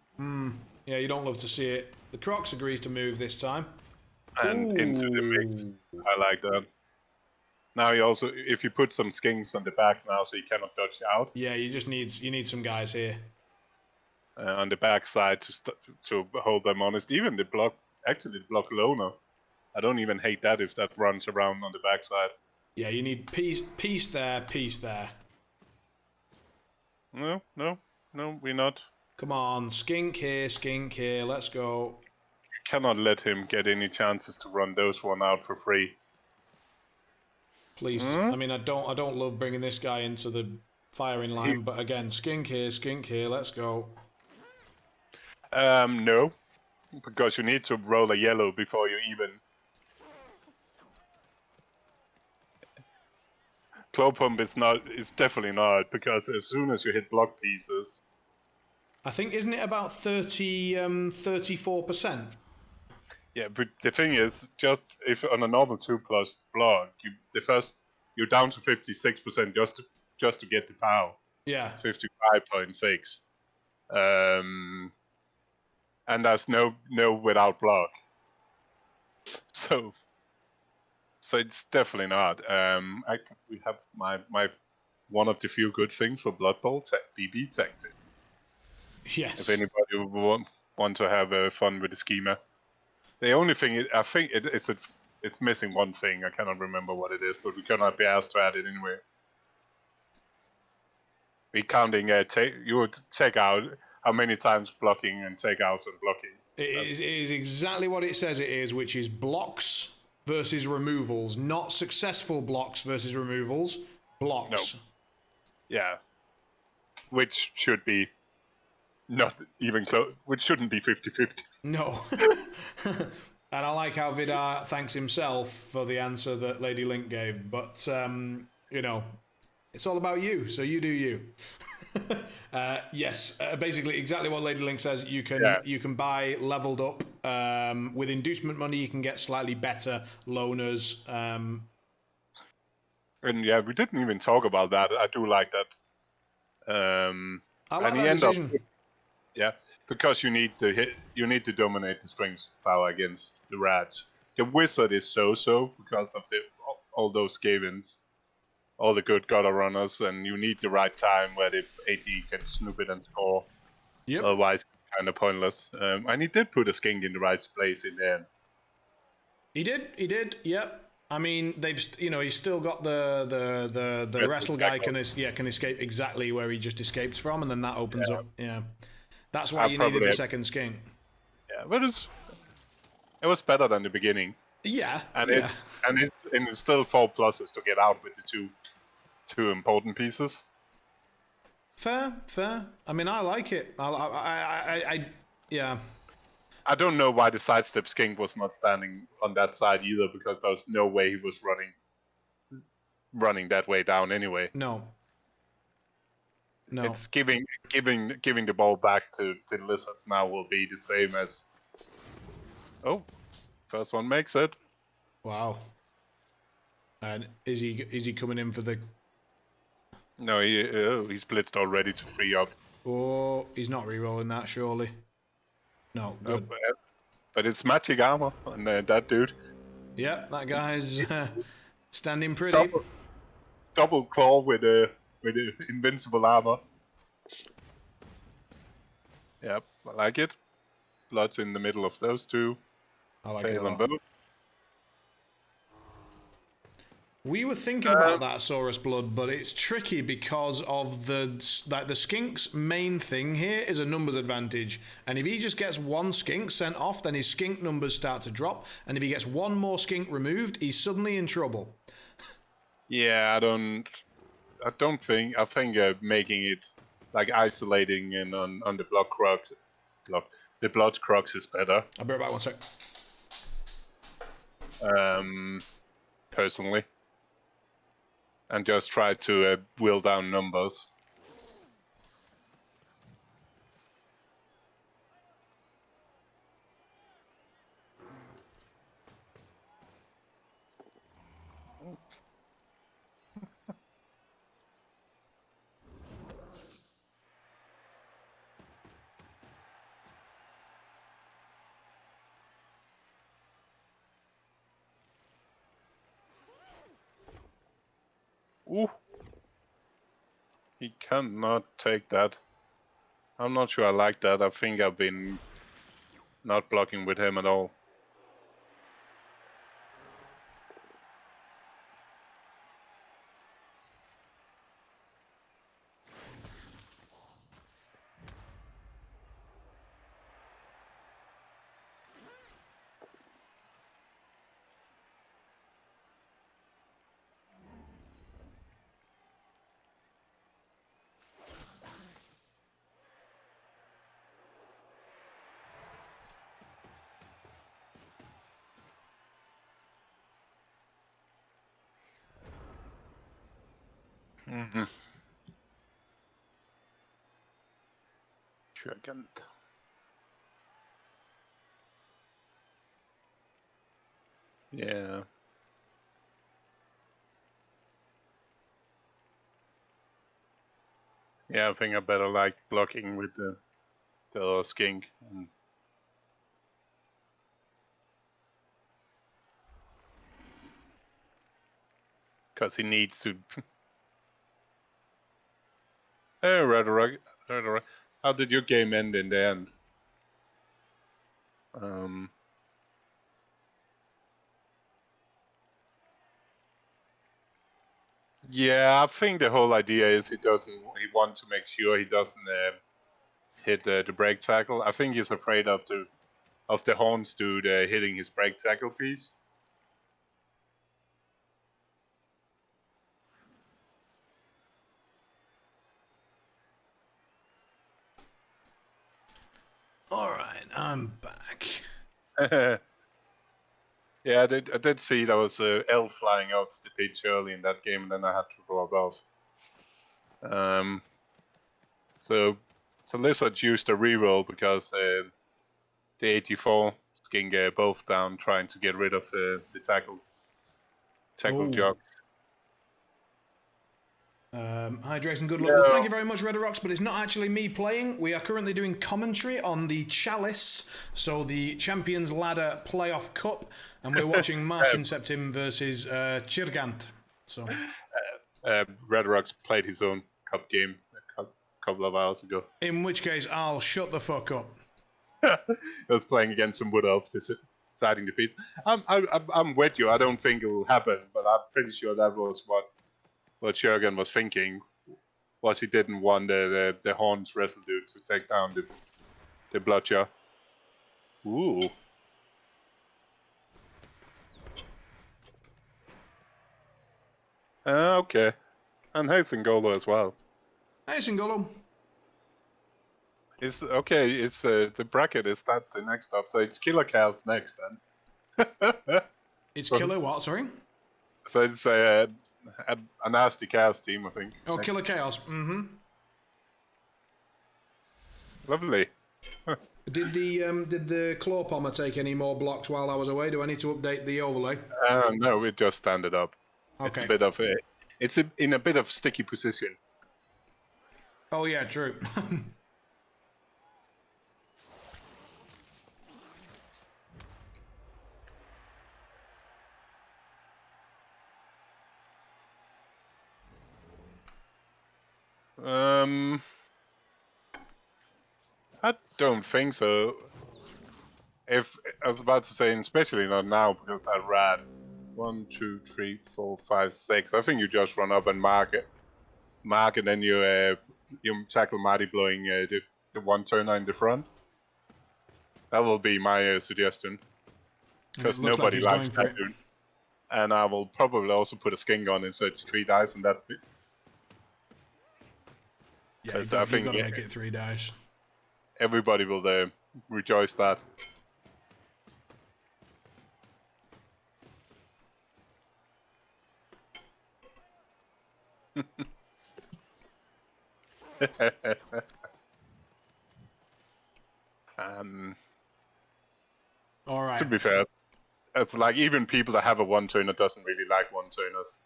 [SPEAKER 2] Yeah, you don't love to see it. The Crocs agrees to move this time.
[SPEAKER 1] And into the mix. I like that. Now you also, if you put some skinks on the back now, so you cannot dodge out.
[SPEAKER 2] Yeah, you need some guys here.
[SPEAKER 1] On the back side to hold them honest. Even the block, actually the block loner. I don't even hate that if that runs around on the backside.
[SPEAKER 2] Yeah, you need peace there, peace there.
[SPEAKER 1] No, we're not.
[SPEAKER 2] Come on, skink here, let's go.
[SPEAKER 1] You cannot let him get any chances to run those one out for free.
[SPEAKER 2] Please, I mean, I don't love bringing this guy into the firing line, but again, skink here, let's go.
[SPEAKER 1] No, because you need to roll a yellow before you even. Claw Pump is definitely not, because as soon as you hit block pieces.
[SPEAKER 2] I think, isn't it about 34%?
[SPEAKER 1] Yeah, but the thing is, just if on a normal 2+ block, you're down to 56% just to get the POW.
[SPEAKER 2] Yeah.
[SPEAKER 1] 55.6. And there's no without block. So it's definitely not. We have my one of the few good things for Blood Bowl, BB tactic.
[SPEAKER 2] Yes.
[SPEAKER 1] If anybody would want to have fun with the schema. The only thing I think it's missing one thing. I cannot remember what it is, but we cannot be asked to add it anyway. We're counting you would take out how many times blocking and takeouts and blocking.
[SPEAKER 2] It is exactly what it says it is, which is blocks versus removals, not successful blocks versus removals. Blocks.
[SPEAKER 1] No. Yeah. Which should be not even close. Which shouldn't be 50-50.
[SPEAKER 2] No. And I like how Vidar thanks himself for the answer that Lady Link gave, but it's all about you, so you do you. Yes, basically exactly what Lady Link says. You can buy leveled up with inducement money. You can get slightly better loaners.
[SPEAKER 1] And yeah, we didn't even talk about that. I do like that.
[SPEAKER 2] I like that decision.
[SPEAKER 1] Yeah, because you need to dominate the strength power against the rats. The wizard is so because of all those Skavens, all the good gutter runners, and you need the right time where the AT can snoop it and score.
[SPEAKER 2] Yep.
[SPEAKER 1] Otherwise, kind of pointless. And he did put a skink in the right place in the end.
[SPEAKER 2] He did. Yep. I mean, he's still got the wrestle guy can escape exactly where he just escaped from, and then that opens up. Yeah. That's why you needed the second skink.
[SPEAKER 1] Yeah, but it was better than the beginning.
[SPEAKER 2] Yeah.
[SPEAKER 1] And it's still 4 pluses to get out with the two important pieces.
[SPEAKER 2] Fair. I mean, I like it. Yeah.
[SPEAKER 1] I don't know why the sidestep skink was not standing on that side either, because there's no way he was running that way down anyway.
[SPEAKER 2] No. No.
[SPEAKER 1] It's giving the ball back to the lizards now will be the same as. Oh, first one makes it.
[SPEAKER 2] Wow. And is he coming in for the?
[SPEAKER 1] No, he's blitzed already to free up.
[SPEAKER 2] Oh, he's not re-rolling that, surely. No, good.
[SPEAKER 1] But it's magic armor on that dude.
[SPEAKER 2] Yeah, that guy's standing pretty.
[SPEAKER 1] Double claw with the invincible armor. Yep, I like it. Blood's in the middle of those two.
[SPEAKER 2] I like it a
[SPEAKER 1] Tail and
[SPEAKER 2] lot.
[SPEAKER 1] both.
[SPEAKER 2] We were thinking about that Saurus blood, but it's tricky because of the skink's main thing here is a numbers advantage, and if he just gets one skink sent off, then his skink numbers start to drop, and if he gets one more skink removed, he's suddenly in trouble.
[SPEAKER 1] Yeah, I think making it like isolating in on the the blood crocs is better.
[SPEAKER 2] I'll be right back, one sec.
[SPEAKER 1] Personally. And just try to whittle down numbers. Ooh. He cannot take that. I'm not sure I like that. I think I've been not blocking with him at all. Mm-hmm. Second. Yeah. Yeah, I think I better like blocking with the other skink. Because he needs to. Hey, Red. How did your game end in the end? Yeah, I think the whole idea is he wants to make sure he doesn't hit the brake tackle. I think he's afraid of the horns dude hitting his brake tackle piece.
[SPEAKER 2] Alright, I'm back.
[SPEAKER 1] Yeah, I did see there was a elf flying off the pitch early in that game, and then I had to drop off. So Lizard used a reroll because the 84 skink both down, trying to get rid of the tackle jog.
[SPEAKER 2] Hi, Jason. Good luck. Well, thank you very much, Rocks, but it's not actually me playing. We are currently doing commentary on the Chalice, so the Champions Ladder Playoff Cup, and we're watching Martin Septim versus Chirgant. So,
[SPEAKER 1] Red Rocks played his own cup game a couple of hours ago.
[SPEAKER 2] In which case, I'll shut the fuck up.
[SPEAKER 1] I was playing against some wood elf deciding defeat. I'm with you. I don't think it will happen, but I'm pretty sure that was what Jurgen was thinking. Was he didn't want the horns wrestle dude to take down the bloodsher. Ooh. Okay. And hey, Singolo as well.
[SPEAKER 2] Hey, Singolo.
[SPEAKER 1] It's okay. It's the bracket is that the next up, so it's Killer Cows next then.
[SPEAKER 2] It's Killer what? Sorry.
[SPEAKER 1] So it's a nasty Chaos team, I think.
[SPEAKER 2] Oh,
[SPEAKER 1] next.
[SPEAKER 2] Killer Chaos. Mm-hmm.
[SPEAKER 1] Lovely.
[SPEAKER 2] Did the claw pommer take any more blocks while I was away? Do I need to update the overlay?
[SPEAKER 1] No, we just stand it up. It's
[SPEAKER 2] Okay.
[SPEAKER 1] a bit of a, in a bit of sticky position.
[SPEAKER 2] Oh yeah, true.
[SPEAKER 1] I don't think so. If I was about to say, especially not now because that rat. 1, 2, 3, 4, 5, 6. I think you just run up and mark it, and then you tackle Marty blowing the one turner in the front. That will be my suggestion, because
[SPEAKER 2] Looks like
[SPEAKER 1] nobody
[SPEAKER 2] he's
[SPEAKER 1] likes
[SPEAKER 2] going for
[SPEAKER 1] that
[SPEAKER 2] it.
[SPEAKER 1] dude. And I will probably also put a skink on it so it's 3 dice and that.
[SPEAKER 2] Yeah,
[SPEAKER 1] Because I think
[SPEAKER 2] you've got to make it 3 dice.
[SPEAKER 1] everybody will rejoice that.
[SPEAKER 2] All right.
[SPEAKER 1] To be fair, it's like even people that have a one turner doesn't really like one turners.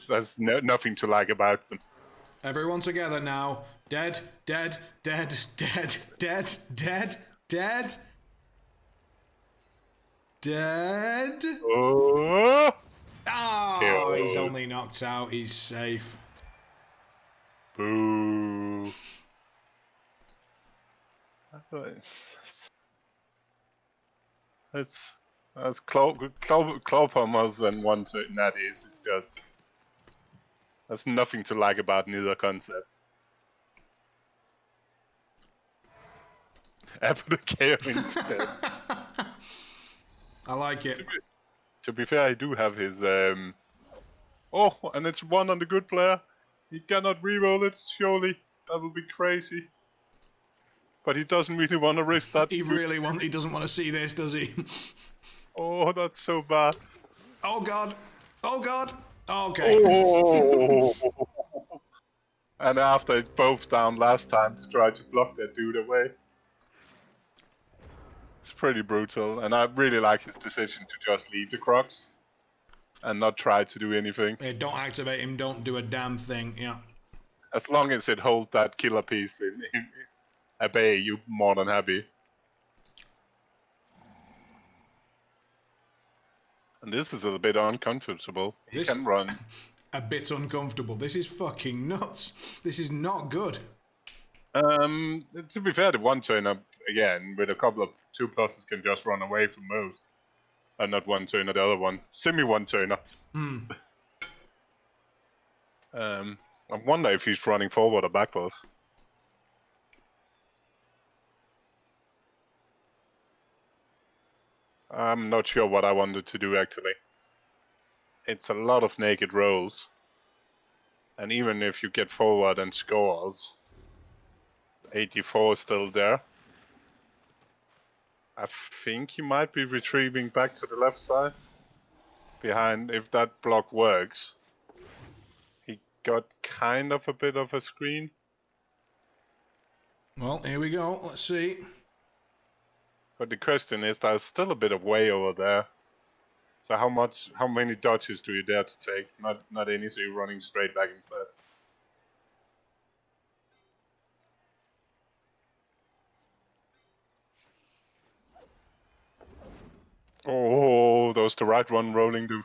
[SPEAKER 1] There's nothing to like about them.
[SPEAKER 2] Everyone together now. Dead, dead, dead, dead, dead, dead, dead. Dead.
[SPEAKER 1] Oh!
[SPEAKER 2] Oh, he's only knocked out. He's safe.
[SPEAKER 1] Boo! That's Clawpommers and one certain that is. It's just there's nothing to like about neither concept. I put a KO instead.
[SPEAKER 2] I like it.
[SPEAKER 1] To be fair, I do have his oh, and it's one on the good player. He cannot reroll it, surely. That would be crazy. But he doesn't really want to risk that.
[SPEAKER 2] He doesn't want to see this, does he?
[SPEAKER 1] Oh, that's so bad.
[SPEAKER 2] Oh god. Oh god. Okay.
[SPEAKER 1] Oh! And after it both down last time to try to block that dude away. It's pretty brutal, and I really like his decision to just leave the Crocs and not try to do anything.
[SPEAKER 2] Yeah, don't activate him, don't do a damn thing, yeah.
[SPEAKER 1] As long as it holds that killer piece in at bay, you're more than happy. And this is a bit uncomfortable. He can run.
[SPEAKER 2] A bit uncomfortable. This is fucking nuts. This is not good.
[SPEAKER 1] To be fair, the one turner again with a couple of 2+s can just run away from most, and not one turner. The other one, semi one turner. I wonder if he's running forward or backwards. I'm not sure what I wanted to do actually. It's a lot of naked rolls, and even if you get forward and scores, 84 is still there. I think he might be retrieving back to the left side. Behind, if that block works. He got kind of a bit of a screen.
[SPEAKER 2] Well, here we go. Let's see.
[SPEAKER 1] But the question is, there's still a bit of way over there. So how many dodges do you dare to take? Not any, so you're running straight back instead. Oh, that was the right one rolling the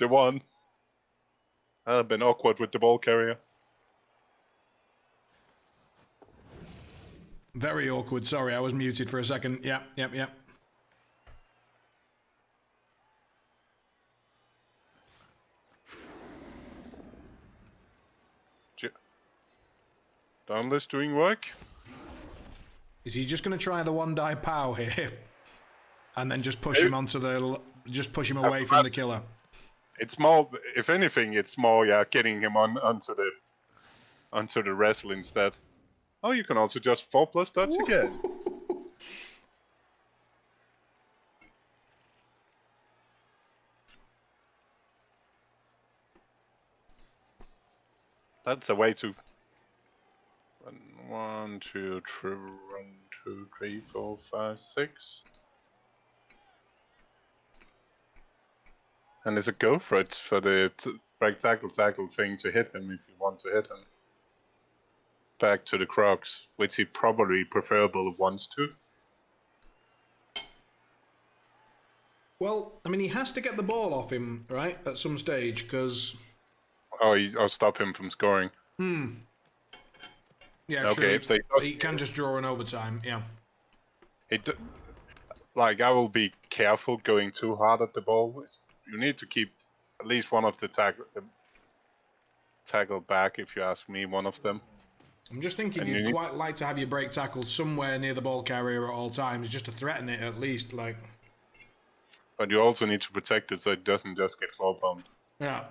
[SPEAKER 1] one. That had been awkward with the ball carrier.
[SPEAKER 2] Very awkward. Sorry, I was muted for a second. Yep.
[SPEAKER 1] Downless doing work.
[SPEAKER 2] Is he just going to try the one die pow here, and then just push him onto the, just push him away from the killer?
[SPEAKER 1] It's more, if anything, it's more getting him onto the wrestle instead. Oh, you can also just 4+ dodge again. That's a way to... 1, 2, 3, 1, 2, 3, 4, 5, 6. And there's a go for it for the break tackle thing to hit him if you want to hit him. Back to the Crocs, which he probably preferable wants to.
[SPEAKER 2] Well, I mean, he has to get the ball off him, right, at some stage, because...
[SPEAKER 1] Or stop him from scoring.
[SPEAKER 2] Yeah,
[SPEAKER 1] Okay,
[SPEAKER 2] true.
[SPEAKER 1] so
[SPEAKER 2] He can just draw an overtime, yeah.
[SPEAKER 1] Like, I will be careful going too hard at the ball. You need to keep at least one of the tackle back, if you ask me, one of them.
[SPEAKER 2] I'm just thinking
[SPEAKER 1] And
[SPEAKER 2] you'd quite like to have your break tackle somewhere near the ball carrier at all times, just to threaten it at least, like...
[SPEAKER 1] But you also need to protect it so it doesn't just get claw bombed.
[SPEAKER 2] Yeah.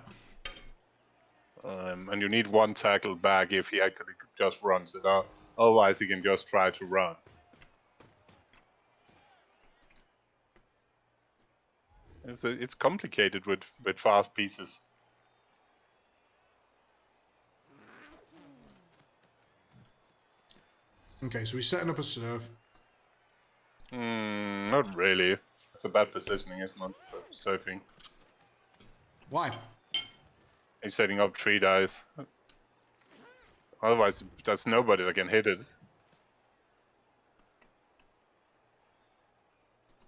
[SPEAKER 1] And you need one tackle back if he actually just runs it out. Otherwise, he can just try to run. It's complicated with fast pieces.
[SPEAKER 2] Okay, so he's setting up a serve.
[SPEAKER 1] Not really. It's a bad positioning, isn't it? For surfing.
[SPEAKER 2] Why?
[SPEAKER 1] He's setting up 3 dice. Otherwise, there's nobody that can hit it.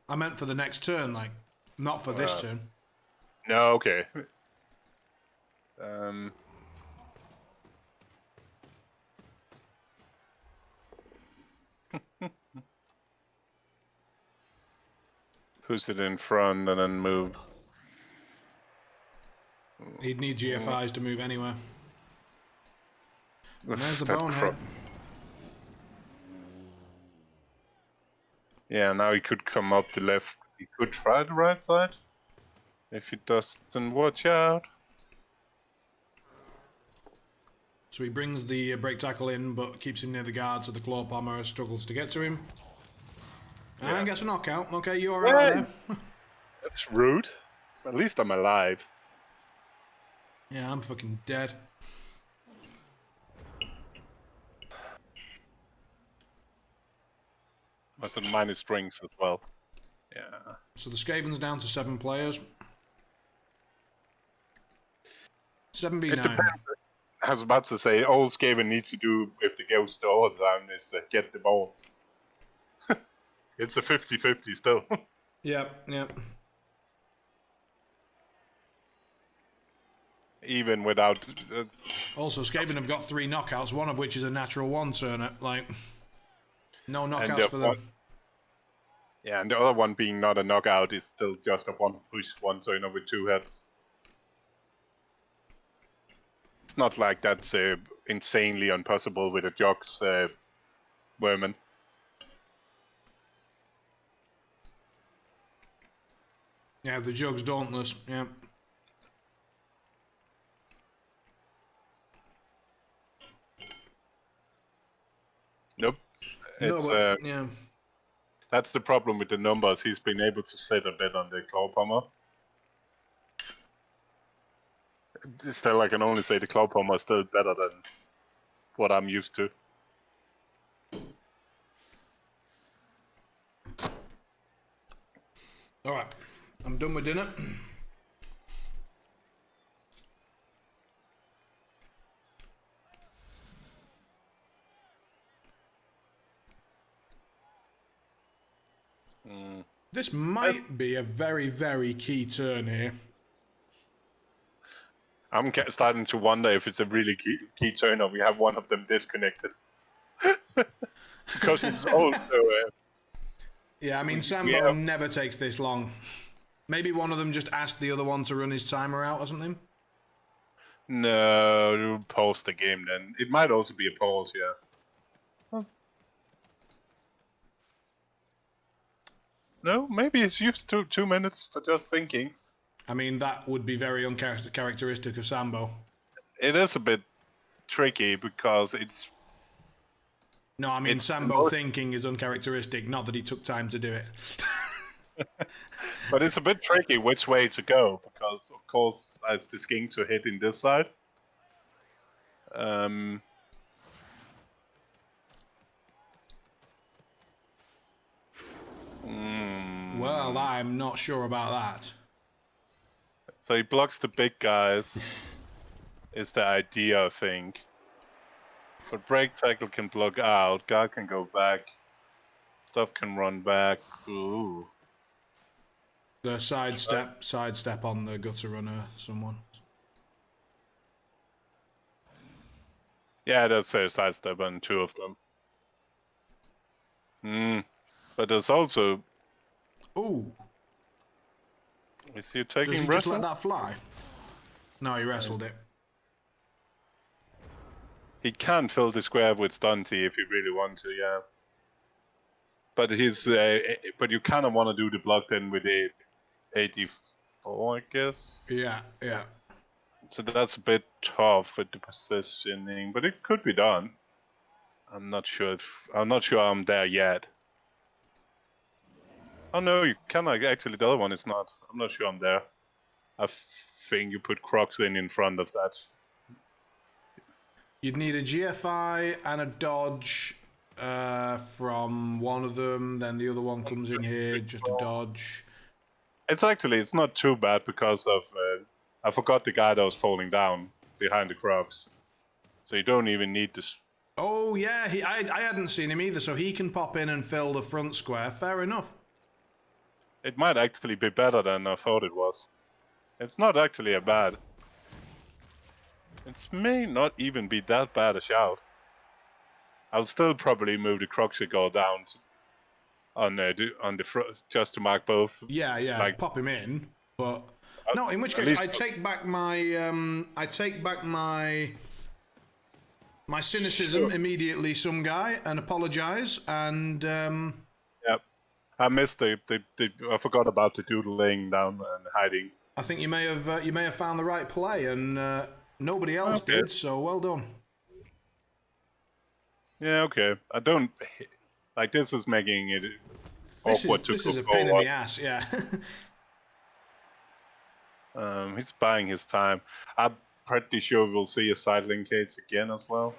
[SPEAKER 2] I meant for the next turn, like, not for this turn.
[SPEAKER 1] No, okay. Push it in front and then move.
[SPEAKER 2] He'd need GFIs to move anywhere. And there's the
[SPEAKER 1] That
[SPEAKER 2] bonehead.
[SPEAKER 1] Yeah, now he could come up the left. He could try the right side. If he doesn't watch out.
[SPEAKER 2] So he brings the break tackle in, but keeps him near the guard, so the claw bomber struggles to get to him.
[SPEAKER 1] Yeah.
[SPEAKER 2] And gets a knockout. Okay, you alright there?
[SPEAKER 1] That's rude. At least I'm alive.
[SPEAKER 2] Yeah, I'm fucking dead.
[SPEAKER 1] Was it minus strings as well? Yeah.
[SPEAKER 2] So the Skaven's down to 7 players. 7v9.
[SPEAKER 1] It depends. I was about to say, all Skaven needs to do if they go to overtime is get the ball. It's a 50-50 still.
[SPEAKER 2] Yep, yep.
[SPEAKER 1] Even without...
[SPEAKER 2] Also, Skaven have got 3 knockouts, one of which is a natural 1 turner. Like, no knockouts for them.
[SPEAKER 1] Yeah, and the other one being not a knockout is still just a 1 push, 1 turner with 2 heads. It's not like that's insanely impossible with a Jog's Vermin.
[SPEAKER 2] Yeah, the Jug's Dauntless, yeah.
[SPEAKER 1] Nope. It's,
[SPEAKER 2] No, but, yeah.
[SPEAKER 1] That's the problem with the numbers. He's been able to sit a bit on the claw bomber. Still, I can only say the claw bomber is still better than what I'm used to.
[SPEAKER 2] Alright, I'm done with dinner. This might be a very, very key turn here.
[SPEAKER 1] I'm starting to wonder if it's a really key turn or we have one of them disconnected. Because it's also...
[SPEAKER 2] yeah, I mean, Sambo never takes this long. Maybe one of them just asked the other one to run his timer out or something?
[SPEAKER 1] No, pause the game then. It might also be a pause, yeah. Huh. No, maybe it's used to 2 minutes for just thinking.
[SPEAKER 2] I mean, that would be very uncharacteristic of Sambo.
[SPEAKER 1] It is a bit tricky because it's...
[SPEAKER 2] No, I mean, Sambo thinking is uncharacteristic, not that he took time to do it.
[SPEAKER 1] But it's a bit tricky which way to go, because of course it's the skink to hit in this side.
[SPEAKER 2] Well, I'm not sure about that.
[SPEAKER 1] So he blocks the big guys, is the idea, I think. But break tackle can block out, guard can go back, stuff can run back. Ooh.
[SPEAKER 2] The sidestep on the gutter runner, someone.
[SPEAKER 1] Yeah, that's a sidestep on 2 of them. But there's also...
[SPEAKER 2] Ooh.
[SPEAKER 1] Is he
[SPEAKER 2] Does
[SPEAKER 1] taking
[SPEAKER 2] he
[SPEAKER 1] wrestle?
[SPEAKER 2] just let that fly? No, he wrestled it.
[SPEAKER 1] He can fill the square with stunty if you really want to, yeah. But but you kind of want to do the block then with a 84, I guess.
[SPEAKER 2] Yeah.
[SPEAKER 1] So that's a bit tough with the positioning, but it could be done. I'm not sure I'm there yet. Oh no, you can actually. The other one is not. I'm not sure I'm there. I think you put Crocs in front of that.
[SPEAKER 2] You'd need a GFI and a dodge from one of them, then the other one comes in here, just a dodge.
[SPEAKER 1] It's not too bad because of I forgot the guy that was falling down behind the Crocs, so you don't even need this.
[SPEAKER 2] Oh yeah, I hadn't seen him either, so he can pop in and fill the front square. Fair enough.
[SPEAKER 1] It might actually be better than I thought it was. It's not actually a bad. It may not even be that bad a shout. I'll still probably move the Croxigal down on the front just to mark both.
[SPEAKER 2] Yeah,
[SPEAKER 1] like,
[SPEAKER 2] pop him in. But no, in which case I take back my my cynicism immediately, some guy, and apologise. And
[SPEAKER 1] yep, I missed I forgot about the dude laying down and hiding.
[SPEAKER 2] I think you may have found the right play, and nobody else did. So well done.
[SPEAKER 1] Yeah, okay. I don't like this is making it awkward to
[SPEAKER 2] This is a
[SPEAKER 1] go
[SPEAKER 2] pain in
[SPEAKER 1] on.
[SPEAKER 2] the ass. Yeah.
[SPEAKER 1] He's buying his time. I'm pretty sure we'll see a side linkage again as well.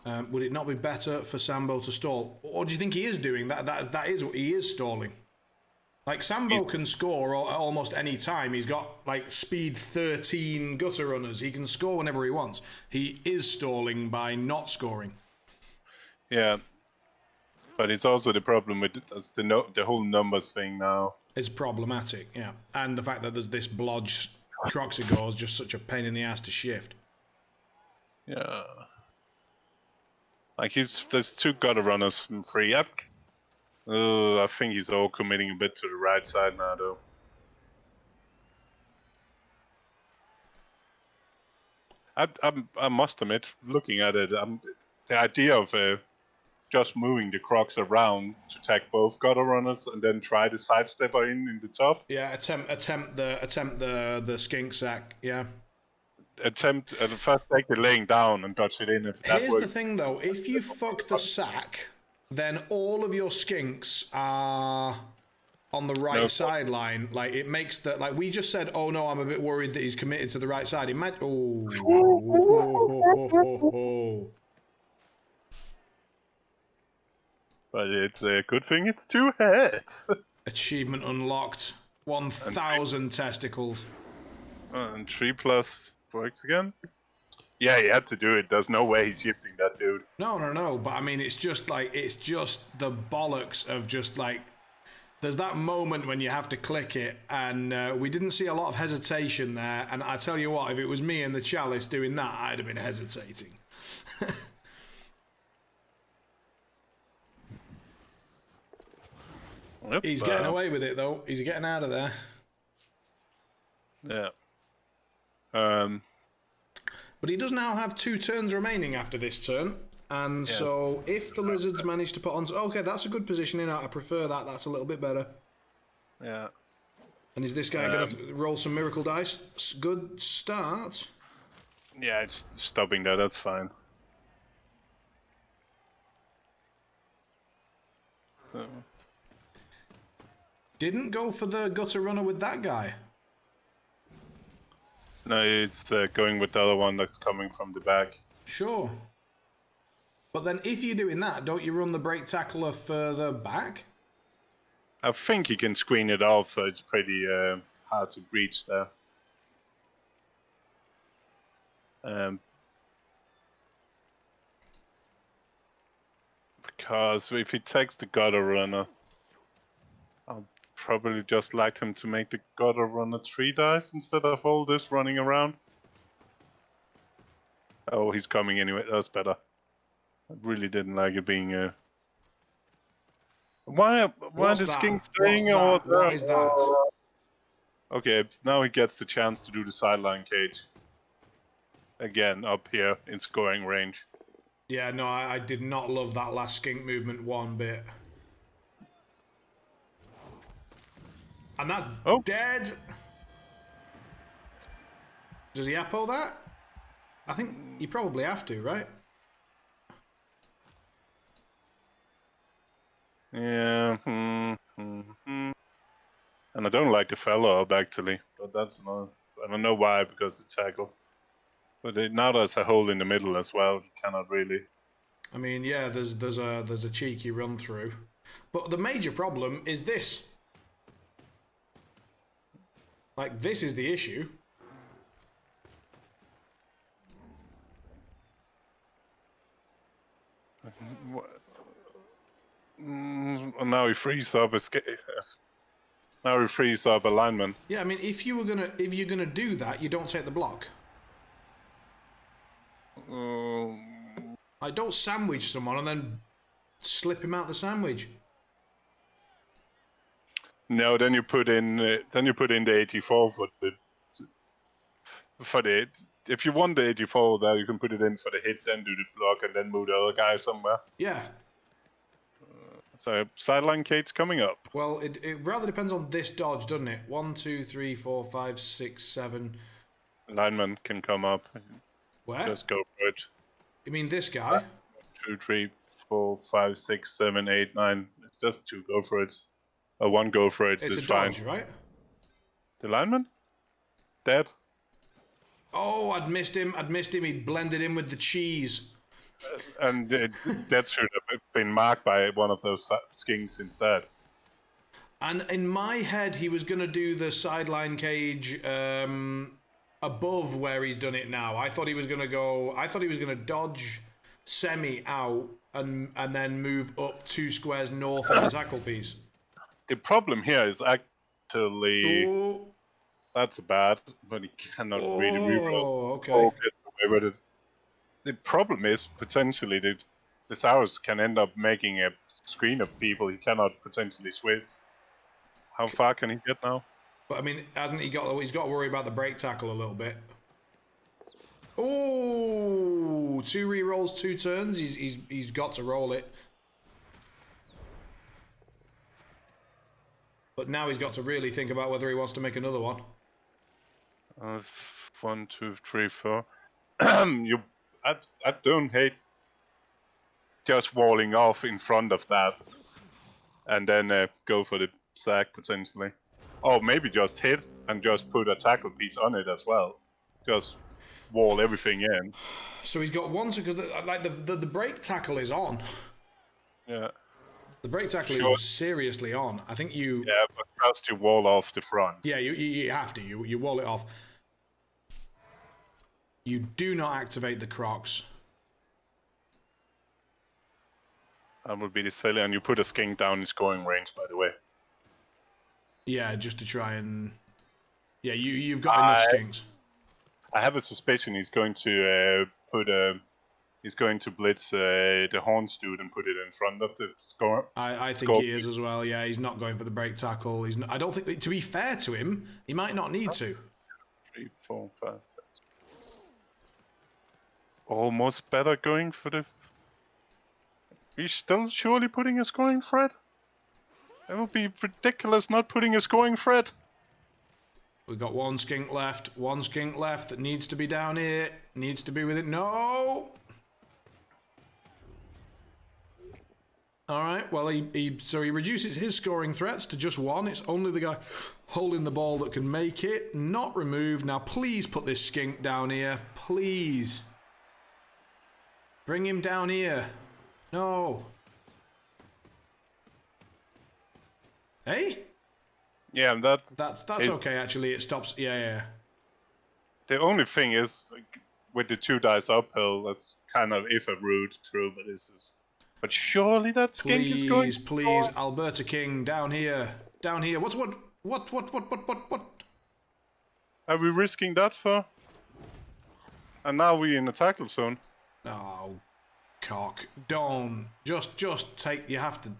[SPEAKER 2] Would it not be better for Sambo to stall? Or do you think he is doing that? That is what he is stalling. Like Sambo can score at almost any time. He's got like speed 13 gutter runners. He can score whenever he wants. He is stalling by not scoring.
[SPEAKER 1] Yeah, but it's also the problem with the whole numbers thing now.
[SPEAKER 2] It's problematic, yeah, and the fact that there's this blodge Croxigore is just such a pain in the ass to shift.
[SPEAKER 1] Yeah, like there's 2 gutter runners from 3 up. I think he's all committing a bit to the right side now, though. I must admit, looking at it, the idea of just moving the Crocs around to tag both gutter runners and then try the sidestepper in the top.
[SPEAKER 2] Yeah, attempt the skink sack. Yeah.
[SPEAKER 1] Attempt at first take the laying down and dodge it in. If that
[SPEAKER 2] Here's
[SPEAKER 1] works.
[SPEAKER 2] the thing, though: if you fuck the sack, then all of your skinks are on the right sideline. Like it makes that. Like we just said, oh no, I'm a bit worried that he's committed to the right side. Imagine. Oh.
[SPEAKER 1] But it's a good thing it's 2 heads.
[SPEAKER 2] Achievement unlocked. 1,000 testicles.
[SPEAKER 1] And 3+ works again. Yeah, he had to do it. There's no way he's shifting that dude.
[SPEAKER 2] No. But I mean, it's just the bollocks of just like. There's that moment when you have to click it, and we didn't see a lot of hesitation there. And I tell you what, if it was me and the Chalice doing that, I'd have been hesitating.
[SPEAKER 1] Yep,
[SPEAKER 2] He's getting away with it, though. He's getting out of there.
[SPEAKER 1] Yeah.
[SPEAKER 2] But he does now have 2 turns remaining after this turn. And so if the Lizards manage to put on... Okay, that's a good positioning. I prefer that. That's a little bit better.
[SPEAKER 1] Yeah.
[SPEAKER 2] And is this guy going to roll some miracle dice? Good start.
[SPEAKER 1] Yeah, it's stopping there. That's fine.
[SPEAKER 2] Didn't go for the gutter runner with that guy.
[SPEAKER 1] No, he's going with the other one that's coming from the back.
[SPEAKER 2] Sure. But then if you're doing that, don't you run the brake tackler further back?
[SPEAKER 1] I think he can screen it off, so it's pretty hard to breach there. Because if he takes the gutter runner, I'll probably just like him to make the gutter runner 3 dice instead of all this running around. Oh, he's coming anyway. That's better. I really didn't like it being Why
[SPEAKER 2] What's
[SPEAKER 1] the
[SPEAKER 2] that?
[SPEAKER 1] skink staying or
[SPEAKER 2] What is that?
[SPEAKER 1] Okay, now he gets the chance to do the sideline cage. Again, up here in scoring range.
[SPEAKER 2] Yeah, no, I did not love that last skink movement one bit. And that's dead. Does he appo that? I think you probably have to, right?
[SPEAKER 1] Yeah. And I don't like the fellow up actually, but that's not. I don't know why, because the tackle. But now there's a hole in the middle as well. You cannot really.
[SPEAKER 2] I mean, yeah, there's a cheeky run through, but the major problem is this. Like, this is the issue.
[SPEAKER 1] Now he frees up a Now he frees up a lineman.
[SPEAKER 2] Yeah, I mean, if you're gonna do that, you don't take the block. I don't sandwich someone and then slip him out the sandwich.
[SPEAKER 1] No, then you put in the 84 for the if you want the 84 there, you can put it in for the hit, then do the block, and then move the other guy somewhere.
[SPEAKER 2] Yeah.
[SPEAKER 1] So sideline Kate's coming up.
[SPEAKER 2] Well, it rather depends on this dodge, doesn't it? 1, 2, 3, 4, 5, 6, 7.
[SPEAKER 1] Lineman can come up.
[SPEAKER 2] Where?
[SPEAKER 1] Just go for it.
[SPEAKER 2] You mean this guy?
[SPEAKER 1] 2, 3, 4, 5, 6, 7, 8, 9. It's just 2 go for it. Or 1 go for it.
[SPEAKER 2] It's
[SPEAKER 1] is
[SPEAKER 2] a
[SPEAKER 1] fine.
[SPEAKER 2] dodge, right?
[SPEAKER 1] The lineman? Dead?
[SPEAKER 2] Oh, I'd missed him. He'd blended in with the cheese.
[SPEAKER 1] And that should have been marked by one of those skinks instead.
[SPEAKER 2] And in my head, he was going to do the sideline cage above where he's done it now. I thought he was going to dodge semi out and then move up 2 squares north of the tackle piece.
[SPEAKER 1] The problem here is actually that's bad, but he cannot really reroll.
[SPEAKER 2] Okay.
[SPEAKER 1] Or get away with it. The problem is potentially the Saurus can end up making a screen of people he cannot potentially switch. How far can he get now?
[SPEAKER 2] But I mean, he's got to worry about the break tackle a little bit. Oh, 2 rerolls, 2 turns. He's got to roll it. But now he's got to really think about whether he wants to make another one.
[SPEAKER 1] 1, 2, 3, 4. I don't hate just walling off in front of that, and then go for the sack potentially, or maybe just hit and just put a tackle piece on it as well. Just wall everything in.
[SPEAKER 2] So he's got one because the brake tackle is on.
[SPEAKER 1] Yeah.
[SPEAKER 2] The brake tackle is seriously on. I think you.
[SPEAKER 1] Yeah, but just you wall off the front.
[SPEAKER 2] Yeah, you have to. You wall it off. You do not activate the Crocs.
[SPEAKER 1] That would be the silly, and you put a skink down in scoring range, by the way.
[SPEAKER 2] Yeah, just to try and. Yeah, you've got enough skinks.
[SPEAKER 1] I have a suspicion he's going to he's going to blitz the horns dude and put it in front of the score.
[SPEAKER 2] I think he is as well. Yeah, he's not going for the break tackle. I don't think. To be fair to him, he might not need to.
[SPEAKER 1] 3, 4, 5, 6. Almost better going for the. He's still surely putting a scoring threat. It would be ridiculous not putting a scoring threat.
[SPEAKER 2] We've got 1 skink left. 1 skink left that needs to be down here. Needs to be with it. No! All right. Well, so he reduces his scoring threats to just one. It's only the guy holding the ball that can make it. Not removed. Now, please put this skink down here. Please. Bring him down here. No. Hey?
[SPEAKER 1] Yeah,
[SPEAKER 2] That's
[SPEAKER 1] it,
[SPEAKER 2] okay, actually. It stops. Yeah.
[SPEAKER 1] the only thing is with the 2 dice uphill, that's kind of if a route through, but this is. But surely that skink is going.
[SPEAKER 2] Please. Alberta King, down here. Down here. What?
[SPEAKER 1] Are we risking that for? And now we're in the tackle zone.
[SPEAKER 2] Oh, cock. Don't. Just take. You have to.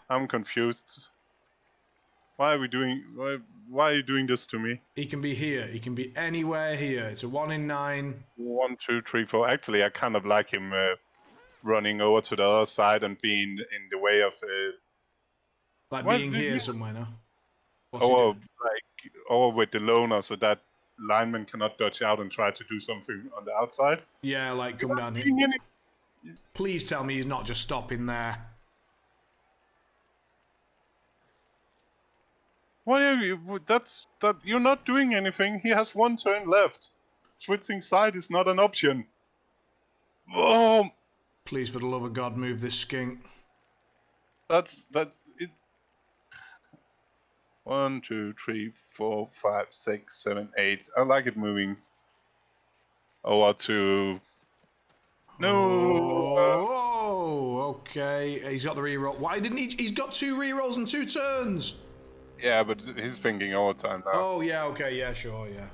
[SPEAKER 1] I'm confused. Why are we doing? Why are you doing this to me?
[SPEAKER 2] He can be here. He can be anywhere here. It's a 1 in 9.
[SPEAKER 1] 1, 2, 3, 4. Actually, I kind of like him running over to the other side and being in the way of.
[SPEAKER 2] Like
[SPEAKER 1] What
[SPEAKER 2] being
[SPEAKER 1] did
[SPEAKER 2] here
[SPEAKER 1] you-
[SPEAKER 2] somewhere now. What's he
[SPEAKER 1] Or
[SPEAKER 2] doing?
[SPEAKER 1] or with the loner, so that lineman cannot dodge out and try to do something on the outside.
[SPEAKER 2] Yeah, like come down here.
[SPEAKER 1] Doing any-
[SPEAKER 2] Please tell me he's not just stopping there.
[SPEAKER 1] Why are you? That you're not doing anything. He has 1 turn left. Switching side is not an option. Oh,
[SPEAKER 2] Please, for the love of God, move this skink.
[SPEAKER 1] that's it's. 1, 2, 3, 4, 5, 6, 7, 8. I like it moving over to. No.
[SPEAKER 2] Oh, okay. He's got the reroll. Why didn't he? He's got 2 rerolls and 2 turns.
[SPEAKER 1] Yeah, but he's thinking overtime now.
[SPEAKER 2] Oh, yeah, okay, yeah, sure, yeah.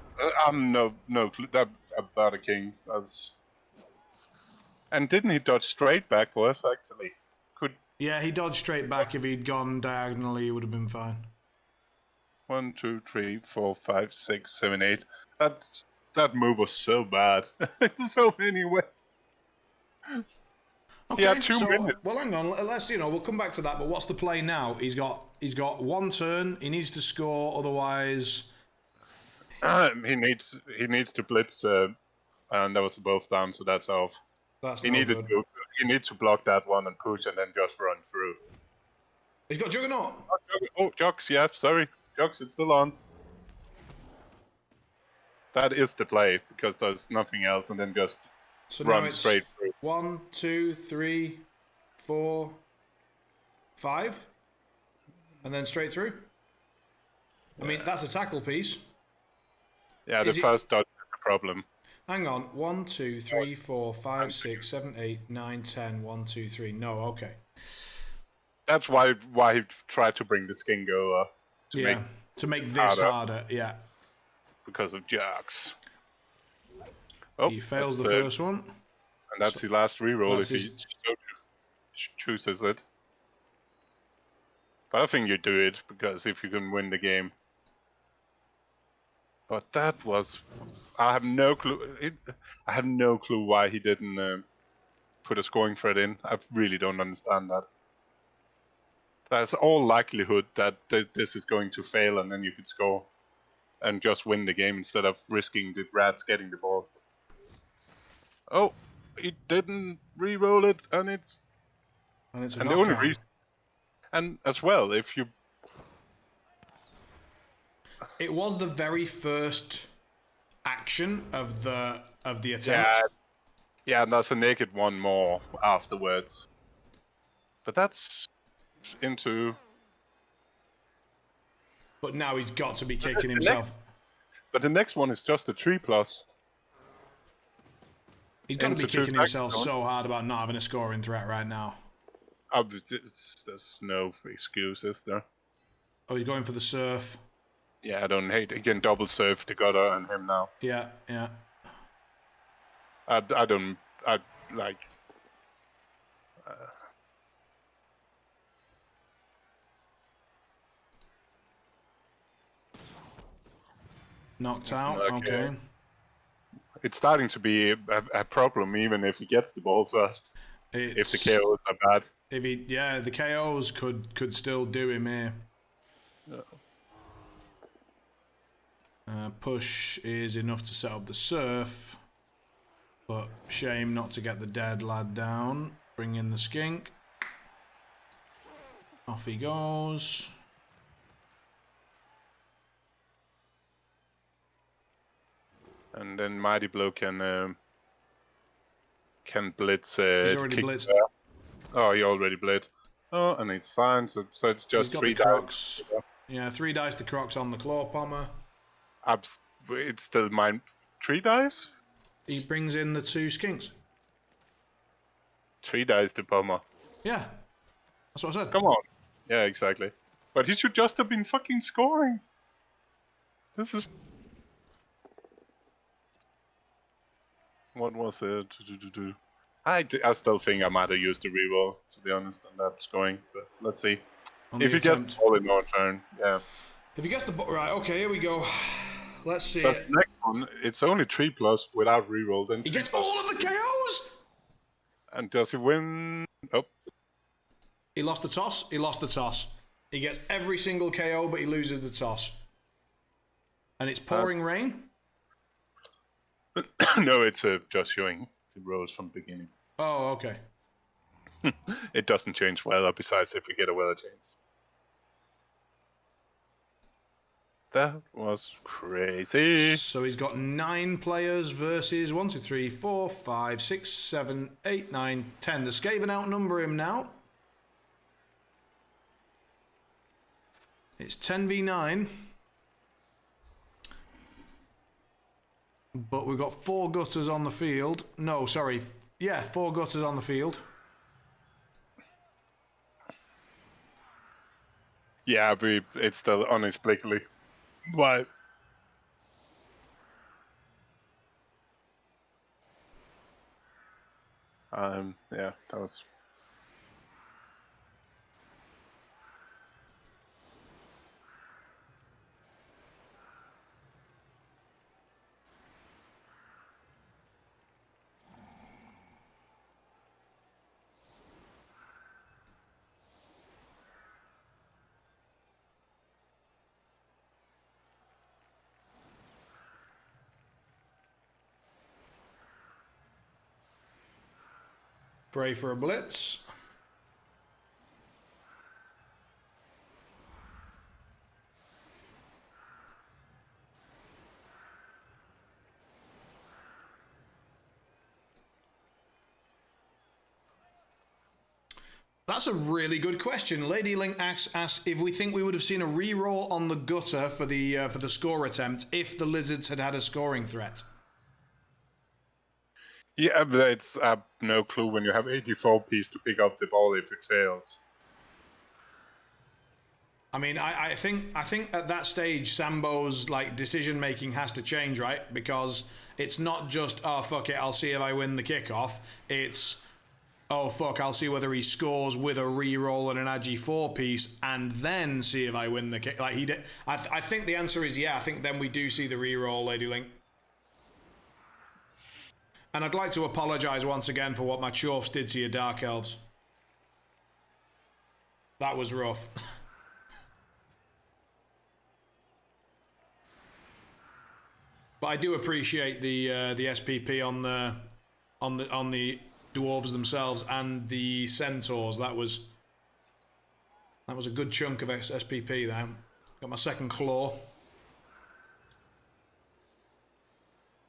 [SPEAKER 1] I'm no clue that about a king. That's. And didn't he dodge straight back for us? Actually, could.
[SPEAKER 2] Yeah, he dodged straight back. If he'd gone diagonally, he would have been fine.
[SPEAKER 1] 1, 2, 3, 4, 5, 6, 7, 8. That move was so bad. In so many ways.
[SPEAKER 2] Okay,
[SPEAKER 1] He had 2 minutes.
[SPEAKER 2] well, hang on. Let's we'll come back to that. But what's the play now? He's got 1 turn. He needs to score, otherwise.
[SPEAKER 1] He needs to blitz, and that was both down, so that's off.
[SPEAKER 2] That's
[SPEAKER 1] He
[SPEAKER 2] no
[SPEAKER 1] needed
[SPEAKER 2] good.
[SPEAKER 1] to. He needs to block that one and push, and then just run through.
[SPEAKER 2] He's got Juggernaut.
[SPEAKER 1] Oh, Jocks, yeah, sorry, Jocks, it's still on. That is the play because there's nothing else, and then just
[SPEAKER 2] So now
[SPEAKER 1] run
[SPEAKER 2] it's
[SPEAKER 1] straight through.
[SPEAKER 2] 1, 2, 3, 4, 5, and then straight through. I mean, that's a tackle piece.
[SPEAKER 1] Yeah, the
[SPEAKER 2] Is it-
[SPEAKER 1] first dodge is the problem.
[SPEAKER 2] Hang on. 1, 2, 3, 4, 5, 6, 7, 8, 9, 10. 1, 2, 3. No, okay.
[SPEAKER 1] That's why he tried to bring the Skingo
[SPEAKER 2] to make this harder. Yeah.
[SPEAKER 1] because of Jocks. Oh,
[SPEAKER 2] He fails the
[SPEAKER 1] that's,
[SPEAKER 2] first one.
[SPEAKER 1] and that's the last reroll if
[SPEAKER 2] that's
[SPEAKER 1] he chooses it. But I think you do it because if you can win the game. But that was, I have no clue. I have no clue why he didn't put a scoring threat in. I really don't understand that. There's all likelihood that this is going to fail, and then you could score and just win the game instead of risking the rats getting the ball. Oh, he didn't re-roll it, and it's
[SPEAKER 2] And it's a
[SPEAKER 1] and the only
[SPEAKER 2] knockout.
[SPEAKER 1] reason, and as well, if you
[SPEAKER 2] It was the very first action of the attempt.
[SPEAKER 1] yeah, and there's a naked one more afterwards, but that's into.
[SPEAKER 2] But now he's got to be kicking himself.
[SPEAKER 1] But the next one is just a 3+.
[SPEAKER 2] He's got to be
[SPEAKER 1] into two
[SPEAKER 2] kicking himself
[SPEAKER 1] tackles.
[SPEAKER 2] so hard about not having a scoring threat right now.
[SPEAKER 1] There's no excuse, is there?
[SPEAKER 2] Oh, he's going for the surf.
[SPEAKER 1] Yeah, I don't hate. He can double serve the gutter and him now.
[SPEAKER 2] Yeah.
[SPEAKER 1] I like.
[SPEAKER 2] Knocked out.
[SPEAKER 1] like,
[SPEAKER 2] Okay.
[SPEAKER 1] It's starting to be a problem, even if he gets the ball first. If the KOs are bad.
[SPEAKER 2] If he, the KOs could still do him here. Push is enough to set up the surf, but shame not to get the dead lad down. Bring in the skink. Off he goes.
[SPEAKER 1] And then Mighty Blow can blitz.
[SPEAKER 2] He's already blitzed.
[SPEAKER 1] Oh, he already blitzed. Oh, and it's fine. So it's just
[SPEAKER 2] He's got
[SPEAKER 1] 3
[SPEAKER 2] the crocs.
[SPEAKER 1] dice.
[SPEAKER 2] Yeah, 3 dice to crocs on the claw pommer.
[SPEAKER 1] It's still mine. 3 dice.
[SPEAKER 2] He brings in the 2 skinks.
[SPEAKER 1] 3 dice to pommer.
[SPEAKER 2] Yeah, that's what I said.
[SPEAKER 1] Come on. Yeah, exactly. But he should just have been fucking scoring. This is. What was it? I still think I might have used the reroll, to be honest, on that scoring. But let's see. If he gets the ball in our turn, yeah.
[SPEAKER 2] If he gets the ball, right, okay, here we go. Let's see
[SPEAKER 1] But
[SPEAKER 2] it.
[SPEAKER 1] the next one, it's only 3+ without reroll. Then
[SPEAKER 2] He
[SPEAKER 1] 3+.
[SPEAKER 2] gets all of the KOs!
[SPEAKER 1] And does he win? Oh.
[SPEAKER 2] He lost the toss. He lost the toss. He gets every single KO, but he loses the toss. And it's pouring rain?
[SPEAKER 1] No, it's just showing the rows from the beginning.
[SPEAKER 2] Oh, okay.
[SPEAKER 1] It doesn't change weather, besides if we get a weather change. That was crazy.
[SPEAKER 2] So he's got 9 players versus 1, 2, 3, 4, 5, 6, 7, 8, 9, 10. The Skaven outnumber him now. It's 10v9. But we've got 4 gutters on the field. No, sorry. Yeah, 4 gutters on the field.
[SPEAKER 1] Yeah, but it's still inexplicably. Why? Yeah, that was.
[SPEAKER 2] Pray for a blitz. That's a really good question. Lady Link asks if we think we would have seen a re-roll on the gutter for the score attempt if the lizards had had a scoring threat.
[SPEAKER 1] Yeah, but it's no clue when you have 84 piece to pick up the ball if it fails.
[SPEAKER 2] I mean, I think at that stage Sambo's like decision making has to change, right? Because it's not just oh fuck it, I'll see if I win the kickoff. It's oh fuck, I'll see whether he scores with a re-roll and an Agi 4 piece, and then see if I win the kick. Like he did. I think the answer is yeah. I think then we do see the re-roll, Lady Link. And I'd like to apologise once again for what my chorfs did to your Dark Elves. That was rough. But I do appreciate the SPP on the dwarves themselves and the centaurs. That was a good chunk of SPP there. Got my second claw.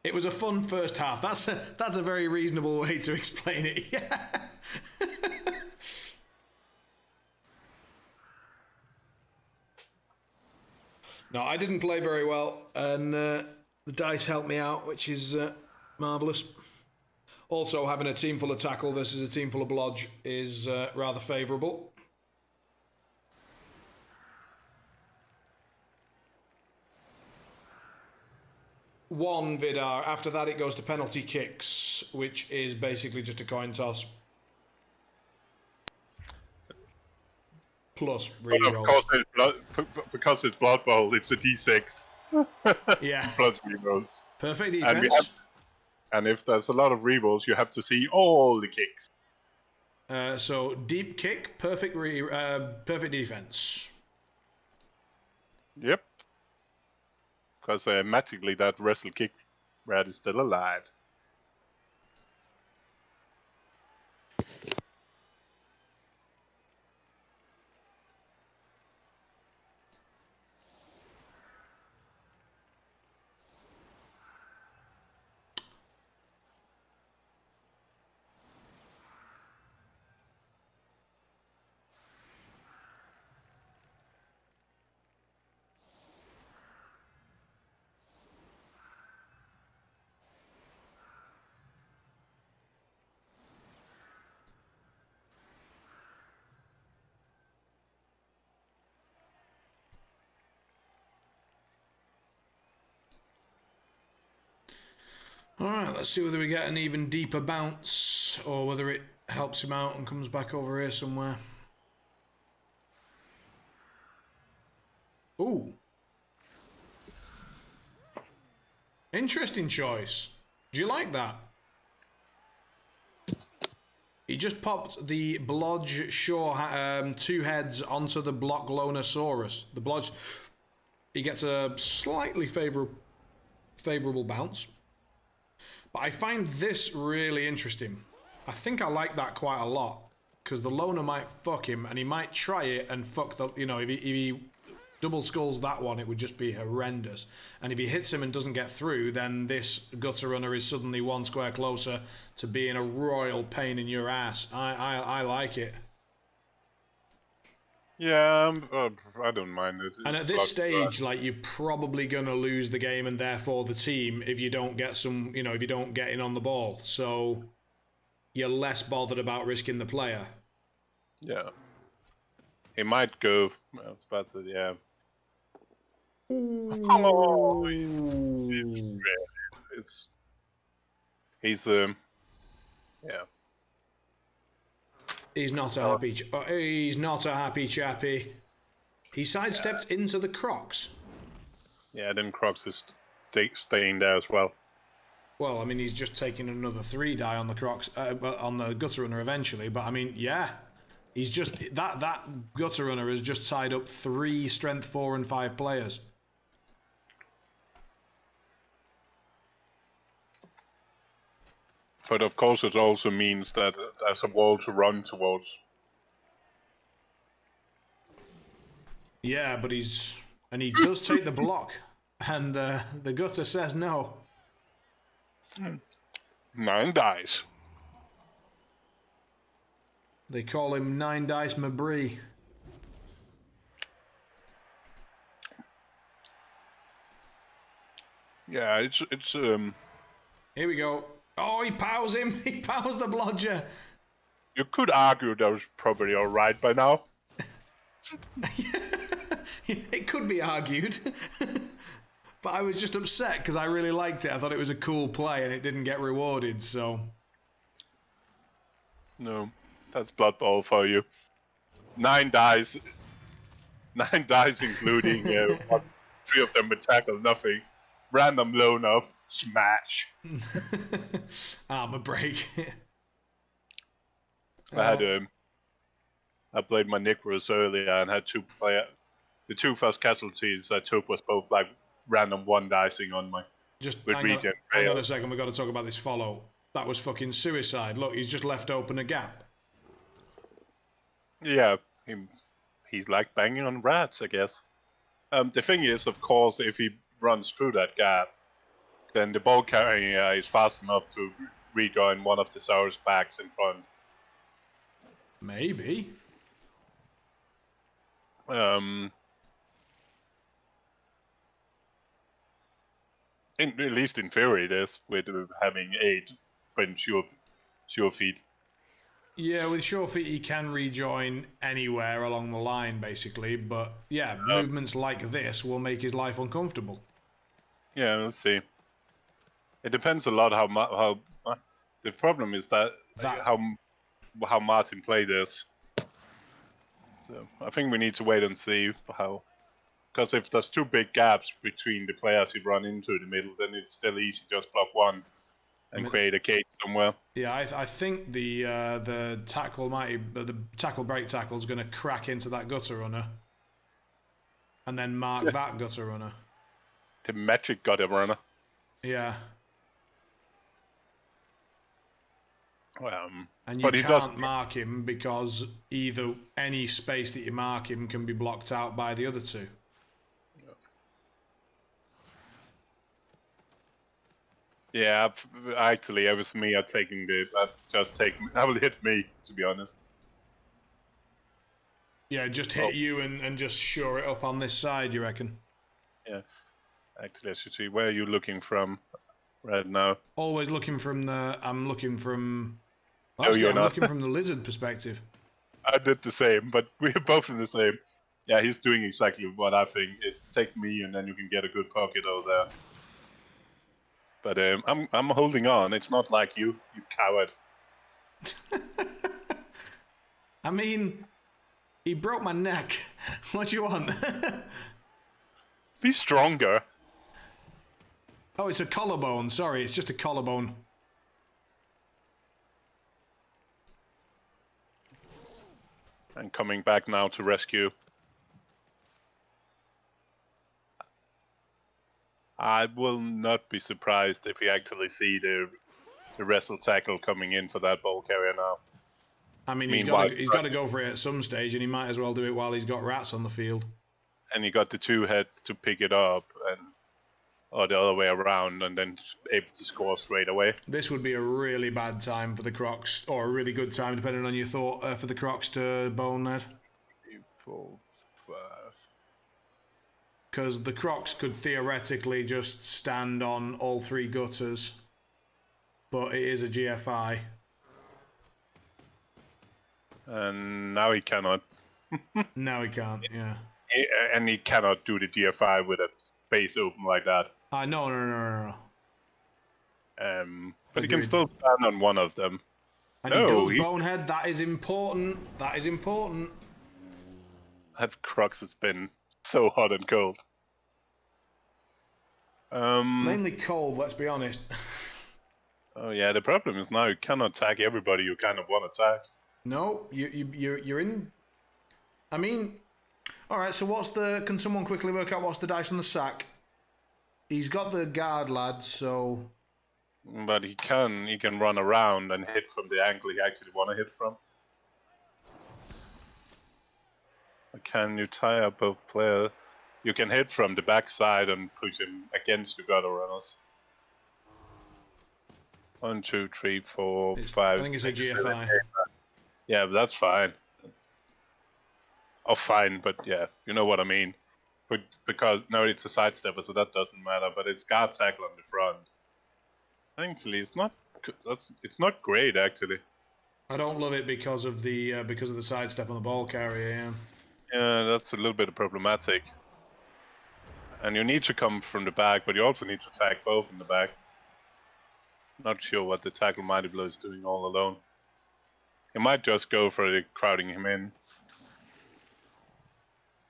[SPEAKER 2] It was a fun first half. That's a very reasonable way to explain it. Yeah. No, I didn't play very well, and the dice helped me out, which is marvellous. Also, having a team full of tackle versus a team full of blodge is rather favourable. One Vidar. After that, it goes to penalty kicks, which is basically just a coin toss. Plus
[SPEAKER 1] But of course, because it's Blood Bowl, it's a D6.
[SPEAKER 2] Yeah.
[SPEAKER 1] Plus rerolls.
[SPEAKER 2] Perfect defense.
[SPEAKER 1] And if there's a lot of rerolls, you have to see all the kicks.
[SPEAKER 2] So deep kick, perfect defense.
[SPEAKER 1] Yep. Because magically that wrestle kick rat is still alive.
[SPEAKER 2] Alright, let's see whether we get an even deeper bounce or whether it helps him out and comes back over here somewhere. Ooh. Interesting choice. Do you like that? He just popped the Blodge Shore 2 heads onto the Block Lonosaurus. The Blodge... He gets a slightly favourable bounce. But I find this really interesting. I think I like that quite a lot. Because the Loner might fuck him and he might try it and fuck the... You know, if he double skulls that one, it would just be horrendous. And if he hits him and doesn't get through, then this Gutter Runner is suddenly 1 square closer to being a royal pain in your ass. I like it.
[SPEAKER 1] Yeah, I don't mind it.
[SPEAKER 2] And at this stage, like, you're probably going to lose the game and therefore the team if you don't get some, you know, if you don't get in on the ball. So you're less bothered about risking the player.
[SPEAKER 1] Yeah. He might go. I was about to, yeah. Oh, he's yeah.
[SPEAKER 2] He's not a happy. He's not a happy chappy. He sidestepped into the Crocs.
[SPEAKER 1] Yeah, then Crocs is staying there as well.
[SPEAKER 2] Well, I mean, he's just taking another 3 die on the Crocs, on the Gutter Runner eventually. But I mean, yeah, he's just that Gutter Runner has just tied up 3 Strength 4 and 5 players.
[SPEAKER 1] But of course, it also means that there's a wall to run towards.
[SPEAKER 2] Yeah, but he does take the block, and the Gutter says no.
[SPEAKER 1] 9 dice.
[SPEAKER 2] They call him 9 Dice Mabrie.
[SPEAKER 1] Yeah, it's
[SPEAKER 2] Here we go. Oh, he pows him. He pows the blodger.
[SPEAKER 1] You could argue that was probably all right by now.
[SPEAKER 2] It could be argued. But I was just upset because I really liked it. I thought it was a cool play and it didn't get rewarded, so...
[SPEAKER 1] No, that's Blood Bowl for you. 9 dice. 9 dice including 3 of them with tackle, nothing. Random loan up, smash.
[SPEAKER 2] Armor break.
[SPEAKER 1] I played my Necros earlier and had 2 player. The 2 first casualties I took was both like random 1 dicing on my.
[SPEAKER 2] Just
[SPEAKER 1] hang
[SPEAKER 2] on a second, we've got to talk about this follow. That was fucking suicide. Look, he's just left open a gap.
[SPEAKER 1] Yeah, he's like banging on rats, I guess. The thing is, of course, if he runs through that gap, then the ball carrier is fast enough to rejoin one of the Saurus backs in front.
[SPEAKER 2] Maybe.
[SPEAKER 1] At least in theory, it is with having 8 when sure feet.
[SPEAKER 2] Yeah, with sure feet he can rejoin anywhere along the line, basically. But yeah, movements like this will make his life uncomfortable.
[SPEAKER 1] Yeah, let's see. It depends a lot how the problem is that how Martin played this. So I think we need to wait and see how. Because if there's 2 big gaps between the players you run into in the middle, then it's still easy to just block one and create a cage somewhere.
[SPEAKER 2] Yeah, I think the tackle the tackle break tackle is going to crack into that Gutter Runner, and then mark that Gutter Runner.
[SPEAKER 1] The magic Gutter Runner.
[SPEAKER 2] Yeah. And you can't mark him because either any space that you mark him can be blocked out by the other 2.
[SPEAKER 1] Yeah, actually, it was me. I will hit me, to be honest.
[SPEAKER 2] Yeah, just hit you and just shore it up on this side, you reckon?
[SPEAKER 1] Yeah. Actually, I should see. Where are you looking from right now?
[SPEAKER 2] Always looking from the... I'm looking from...
[SPEAKER 1] No, you're not.
[SPEAKER 2] Looking from the lizard perspective.
[SPEAKER 1] I did the same, but we're both in the same. Yeah, he's doing exactly what I think. It's take me and then you can get a good pocket over there. But I'm holding on. It's not like you coward.
[SPEAKER 2] I mean, he broke my neck. What do you want?
[SPEAKER 1] Be stronger.
[SPEAKER 2] Oh, it's a collarbone. Sorry, it's just a collarbone.
[SPEAKER 1] And coming back now to rescue. I will not be surprised if we actually see the wrestle tackle coming in for that ball carrier now.
[SPEAKER 2] I mean,
[SPEAKER 1] Meanwhile,
[SPEAKER 2] he's got to go for it at some stage, and he might as well do it while he's got rats on the field.
[SPEAKER 1] And he got the two heads to pick it up, or the other way around, and then able to score straight away.
[SPEAKER 2] This would be a really bad time for the Crocs, or a really good time, depending on your thought, for the Crocs to bone Ned.
[SPEAKER 1] 3, 4, 5.
[SPEAKER 2] Because the Crocs could theoretically just stand on all three gutters, but it is a GFI.
[SPEAKER 1] And now he cannot.
[SPEAKER 2] Now he can't, yeah.
[SPEAKER 1] And he cannot do the GFI with a space open like that.
[SPEAKER 2] No.
[SPEAKER 1] But he can still stand on one of them.
[SPEAKER 2] And he does bonehead. That is important. That is important.
[SPEAKER 1] That Crocs has been so hot and cold.
[SPEAKER 2] Mainly cold, let's be honest.
[SPEAKER 1] Oh yeah, the problem is now you cannot tag everybody you kind of want to tag.
[SPEAKER 2] No, you're in. I mean, all right. So what's the? Can someone quickly work out what's the dice on the sack? He's got the guard lad, so.
[SPEAKER 1] But he can run around and hit from the angle he actually want to hit from. Can you tie up both players? You can hit from the backside and push him against the gutter runners. 1, 2, 3, 4, 5.
[SPEAKER 2] I think it's a GFI.
[SPEAKER 1] Yeah, but that's fine. Fine, but yeah, you know what I mean. But because no, it's a sidestepper, so that doesn't matter. But it's guard tackle on the front. Actually, it's not great actually.
[SPEAKER 2] I don't love it because of the sidestep on the ball carrier. Yeah.
[SPEAKER 1] Yeah, that's a little bit problematic. And you need to come from the back, but you also need to tag both in the back. Not sure what the tackle Mighty Blow is doing all alone. He might just go for the crowding him in.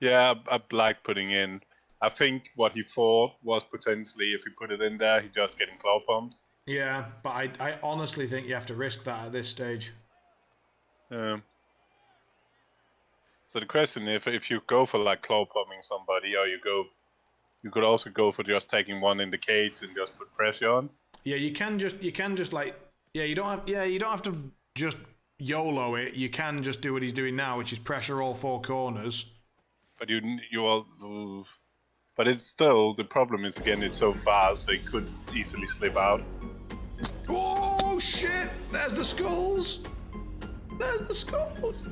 [SPEAKER 1] Yeah, I like putting in. I think what he thought was potentially if he put it in there, he's just getting claw pumped.
[SPEAKER 2] Yeah, but I honestly think you have to risk that at this stage.
[SPEAKER 1] So the question, if you go for like claw pumping somebody, or you could also go for just taking one in the cage and just put pressure on.
[SPEAKER 2] Yeah, you can just like you don't have to just YOLO it. You can just do what he's doing now, which is pressure all four corners.
[SPEAKER 1] But but it's still, the problem is again it's so fast, so it could easily slip out.
[SPEAKER 2] Oh shit! There's the skulls. There's the skulls.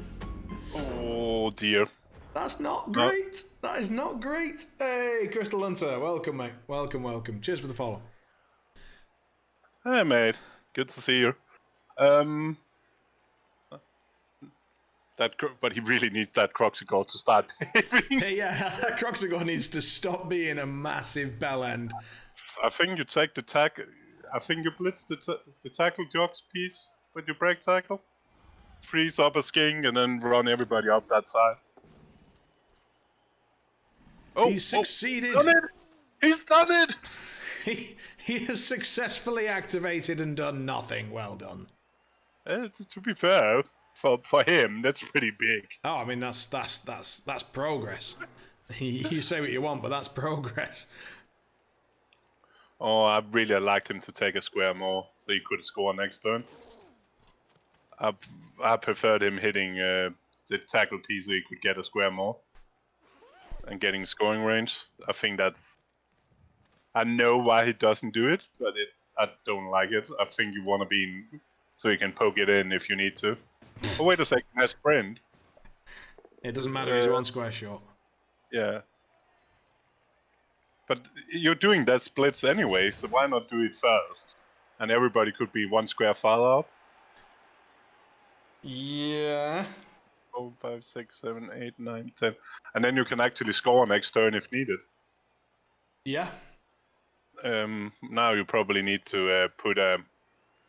[SPEAKER 1] Oh dear.
[SPEAKER 2] That's not great. No. That is not great. Hey, Crystal Hunter, welcome, mate. Welcome. Cheers for the follow.
[SPEAKER 1] Hey, mate. Good to see you. But he really needs that Croxical to start behaving.
[SPEAKER 2] Hey, yeah, Croxical needs to stop being a massive bell end.
[SPEAKER 1] I think you take the tackle. I think you blitz the tackle jogs piece with your break tackle. Freeze up a sking and then run everybody up that side. Oh,
[SPEAKER 2] he's succeeded.
[SPEAKER 1] He's done it.
[SPEAKER 2] He has successfully activated and done nothing. Well done.
[SPEAKER 1] To be fair, for him, that's pretty big.
[SPEAKER 2] Oh, I mean that's progress. You say what you want, but that's progress.
[SPEAKER 1] Oh, I really liked him to take a square more, so he could score next turn. I preferred him hitting the tackle piece so he could get a square more and getting scoring range. I think that's. I know why he doesn't do it, but I don't like it. I think you want to be in, so you can poke it in if you need to. Oh, wait a second, that's sprint.
[SPEAKER 2] It doesn't matter, he's one square short.
[SPEAKER 1] Yeah. But you're doing that splits anyway, so why not do it first? And everybody could be one square farther up.
[SPEAKER 2] Yeah.
[SPEAKER 1] 4, 5, 6, 7, 8, 9, 10. And then you can actually score next turn if needed.
[SPEAKER 2] Yeah.
[SPEAKER 1] Now you probably need to put a.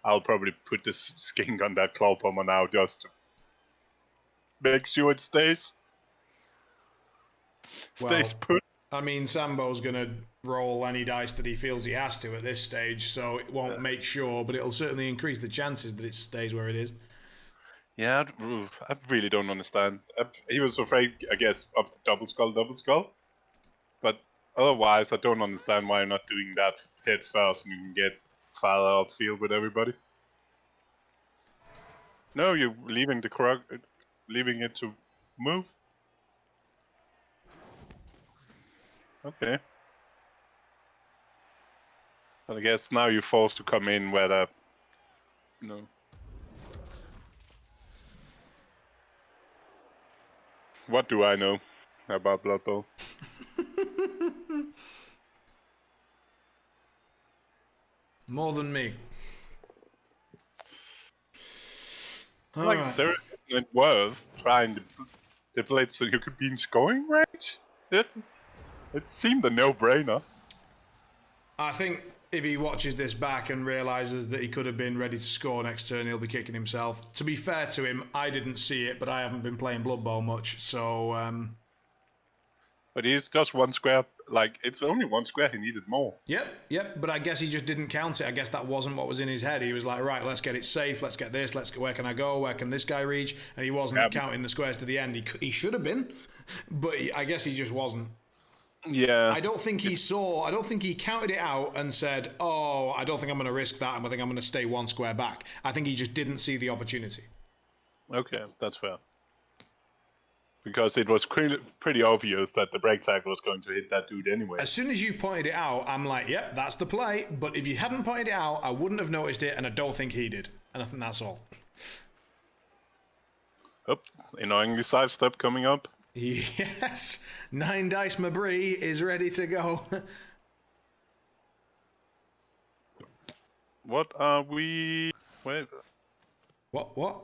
[SPEAKER 1] I'll probably put this skink on that claw pommer now just to make sure it stays
[SPEAKER 2] Well,
[SPEAKER 1] put.
[SPEAKER 2] I mean, Sambo's going to roll any dice that he feels he has to at this stage, so it won't make sure, but it'll certainly increase the chances that it stays where it is.
[SPEAKER 1] Yeah, I really don't understand. He was afraid, I guess, of the double skull. But otherwise, I don't understand why you're not doing that head first and you can get farther upfield with everybody. No, you're leaving the croc, leaving it to move. Okay. But I guess now you're forced to come in where the. No. What do I know about Blood Bowl?
[SPEAKER 2] More than me.
[SPEAKER 1] Like, seriously, it worth trying to deflate so you could be in scoring range? It seemed a no-brainer.
[SPEAKER 2] I think if he watches this back and realises that he could have been ready to score next turn, he'll be kicking himself. To be fair to him, I didn't see it, but I haven't been playing Blood Bowl much, so...
[SPEAKER 1] But he's just one square, like, it's only one square he needed more.
[SPEAKER 2] Yep, but I guess he just didn't count it. I guess that wasn't what was in his head. He was like, right, let's get it safe, let's get this, where can I go, where can this guy reach? And he wasn't counting the squares to the end. He should have been, but I guess he just wasn't.
[SPEAKER 1] Yeah.
[SPEAKER 2] I don't think he counted it out and said, oh, I don't think I'm going to risk that, I think I'm going to stay one square back. I think he just didn't see the opportunity.
[SPEAKER 1] Okay, that's fair. Because it was pretty obvious that the break tackle was going to hit that dude anyway.
[SPEAKER 2] As soon as you pointed it out, I'm like, yep, that's the play. But if you hadn't pointed it out, I wouldn't have noticed it, and I don't think he did. And I think that's all.
[SPEAKER 1] Oh, annoyingly sidestep coming up.
[SPEAKER 2] Yes, 9 dice Mabry is ready to go.
[SPEAKER 1] What are we? Wait.
[SPEAKER 2] What?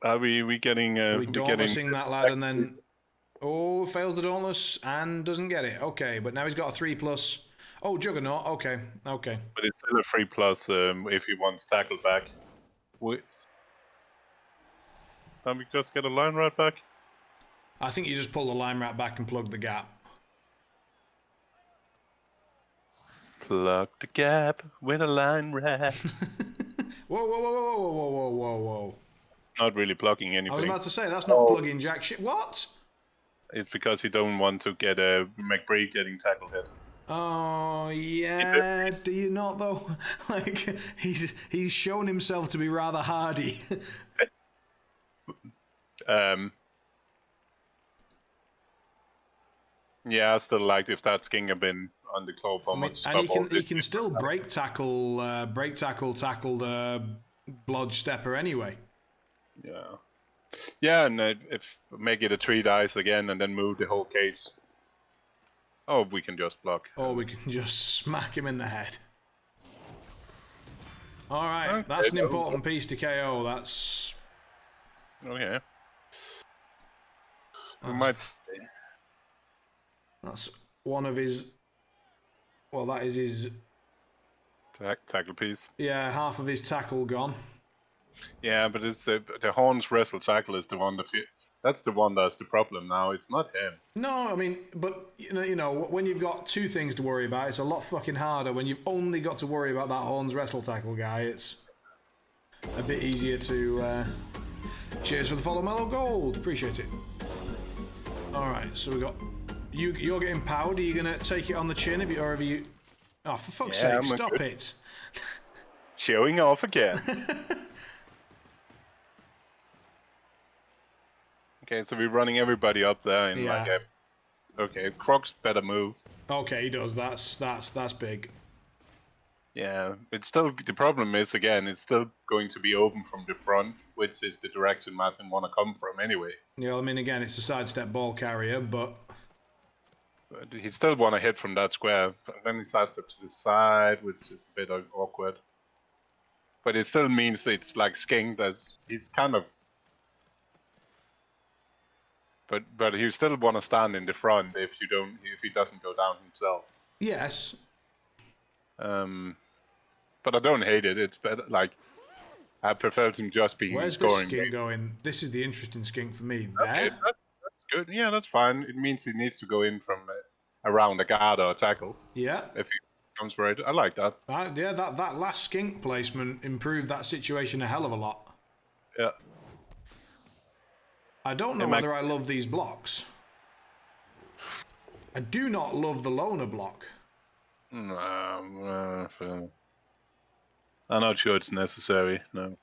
[SPEAKER 1] Are we getting?
[SPEAKER 2] Are we dauntlessing that lad and then? Oh, fails the dauntless and doesn't get it. Okay, but now he's got a 3+. Oh, Juggernaut. Okay.
[SPEAKER 1] But it's still a 3+ if he wants tackle back. Can we just get a line right back?
[SPEAKER 2] I think you just pull the line rat back and plug the gap.
[SPEAKER 1] Plug the gap with a line rat.
[SPEAKER 2] Whoa.
[SPEAKER 1] It's not really plugging anything.
[SPEAKER 2] I was about to say, that's not plugging jack shit. What?
[SPEAKER 1] It's because you don't want to get a McBree getting tackle hit.
[SPEAKER 2] Oh, yeah. Do you not, though? Like, he's shown himself to be rather hardy.
[SPEAKER 1] Yeah, I still liked if that skin had been on the claw pommer.
[SPEAKER 2] And he can still break tackle the blodge stepper anyway.
[SPEAKER 1] Yeah, and if make it a 3 dice again and then move the whole cage. Oh, we can just block.
[SPEAKER 2] Or we can just smack him in the head. All right, okay, that's an important piece to KO. That's.
[SPEAKER 1] Okay. We might stay.
[SPEAKER 2] That's one of his. Well, that is his.
[SPEAKER 1] Tackle piece.
[SPEAKER 2] Yeah, half of his tackle gone.
[SPEAKER 1] Yeah, but it's the Horns wrestle tackle is the one that's the one that's the problem now. It's not him.
[SPEAKER 2] No, I mean, but you know, when you've got 2 things to worry about, it's a lot fucking harder. When you've only got to worry about that Horns wrestle tackle guy, it's a bit easier to. Cheers for the follow, Mellow Gold. Appreciate it. All right, so we got you're getting powered. Are you gonna take it on the chin, or have you? Oh, for fuck's sake! Stop it.
[SPEAKER 1] Showing off again. Okay, so we're running everybody up there in like a... Okay, Croc's better move.
[SPEAKER 2] Okay, he does. That's big.
[SPEAKER 1] Yeah, it's still... The problem is, again, it's still going to be open from the front, which is the direction Martin want to come from anyway.
[SPEAKER 2] Yeah, I mean, again, it's a sidestep ball carrier, but
[SPEAKER 1] he still want to hit from that square. And then he sidestep to the side, which is a bit awkward. But it still means it's like skinked as... He's kind of... But he still want to stand in the front if he doesn't go down himself.
[SPEAKER 2] Yes,
[SPEAKER 1] But I don't hate it. It's better. Like I prefer him just being
[SPEAKER 2] Where's this
[SPEAKER 1] scoring.
[SPEAKER 2] skink going? This is the interesting skink for me.
[SPEAKER 1] Okay,
[SPEAKER 2] There?
[SPEAKER 1] that's good. Yeah, that's fine. It means he needs to go in from around a guard or a tackle
[SPEAKER 2] Yeah.
[SPEAKER 1] if he comes for it. I like that.
[SPEAKER 2] Yeah, that last skink placement improved that situation a hell of a lot.
[SPEAKER 1] Yeah.
[SPEAKER 2] I don't know whether I love these blocks. I do not love the loner block.
[SPEAKER 1] I'm not sure it's necessary. No.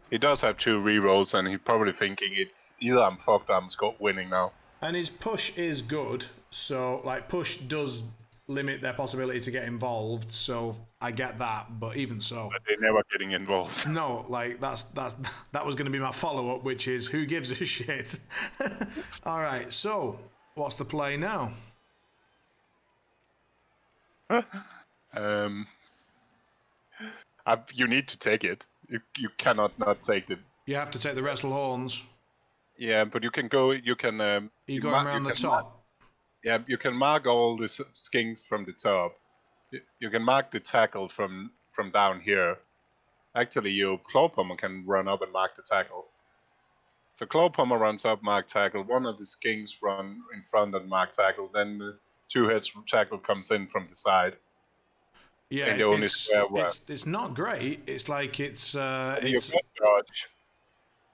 [SPEAKER 1] He does have 2 rerolls, and he's probably thinking it's either I'm fucked or I'm winning now.
[SPEAKER 2] And his push is good, so like push does limit their possibility to get involved, so I get that, but even so.
[SPEAKER 1] But they're never getting involved.
[SPEAKER 2] No, like that was going to be my follow-up, which is who gives a shit. All right, so what's the play now?
[SPEAKER 1] You need to take it. You cannot not take it.
[SPEAKER 2] You have to take the wrestle horns.
[SPEAKER 1] Yeah, but you can go. You can.
[SPEAKER 2] You going around the top.
[SPEAKER 1] Yeah, you can mark all the skinks from the top. You can mark the tackle from down here. Actually, your Clawpommer can run up and mark the tackle. So Clawpommer runs up, mark tackle. One of the skinks run in front and mark tackle. Then the 2 heads tackle comes in from the side.
[SPEAKER 2] Yeah, it's not great. It's like it's
[SPEAKER 1] you've got dodge,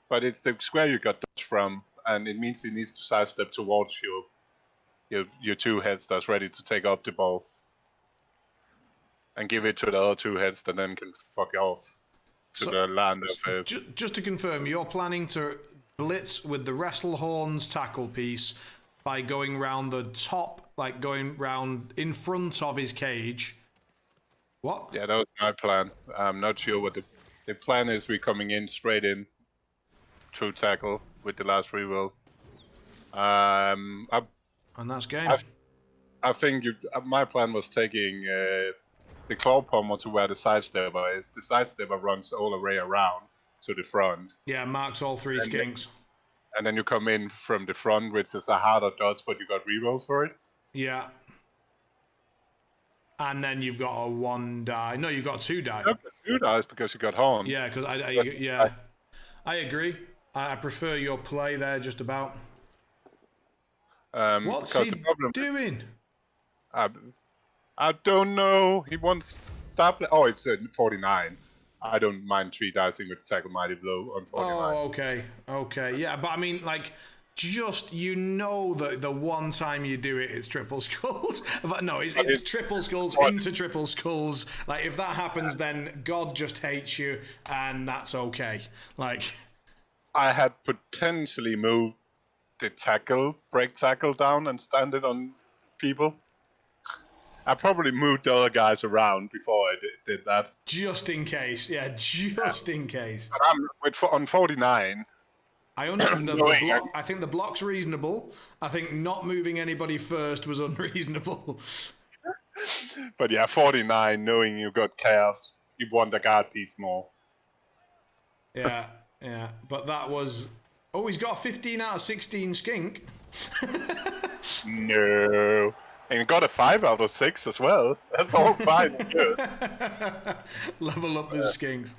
[SPEAKER 1] but it's the square you got dodge from, and it means he needs to sidestep towards your 2 heads that's ready to take up the ball, and give it to the other 2 heads that then can fuck off to the land of.
[SPEAKER 2] Just to confirm, you're planning to blitz with the wrestle horns tackle piece by going round the top, like going round in front of his cage. What?
[SPEAKER 1] Yeah, that was my plan. I'm not sure what the plan is. We're coming in straight in, true tackle with the last reroll.
[SPEAKER 2] And that's game.
[SPEAKER 1] I think my plan was taking the Clawpommer to where the sidestepper is. The sidestepper runs all the way around to the front.
[SPEAKER 2] Yeah, marks all 3 skinks.
[SPEAKER 1] And then you come in from the front, which is a harder dodge, but you got rerolls for it.
[SPEAKER 2] Yeah. And then you've got a 1 die. No, you've got 2 die.
[SPEAKER 1] You've got 2 dice because you got horns.
[SPEAKER 2] Yeah, because I agree. I prefer your play there just about. What's he doing?
[SPEAKER 1] I don't know. He wants stop. Oh, it's 49. I don't mind 3 dicing with tackle mighty blow on 49.
[SPEAKER 2] Oh, okay, yeah, but I mean, like, just that the one time you do it, it's triple skulls. But no, it's triple skulls into triple skulls. Like, if that happens, then God just hates you, and that's okay. Like,
[SPEAKER 1] I had potentially moved the break tackle down and stand it on people. I probably moved the other guys around before I did that.
[SPEAKER 2] Just in case, yeah, just in case.
[SPEAKER 1] But on 49.
[SPEAKER 2] I understand the block. I think the block's reasonable. I think not moving anybody first was unreasonable.
[SPEAKER 1] But yeah, 49, knowing you got chaos, you want the guard piece more.
[SPEAKER 2] Yeah. But that was... Oh, he's got a 15 out of 16 skink.
[SPEAKER 1] No. And he got a 5 out of 6 as well. That's all fine and good.
[SPEAKER 2] Level up the skinks.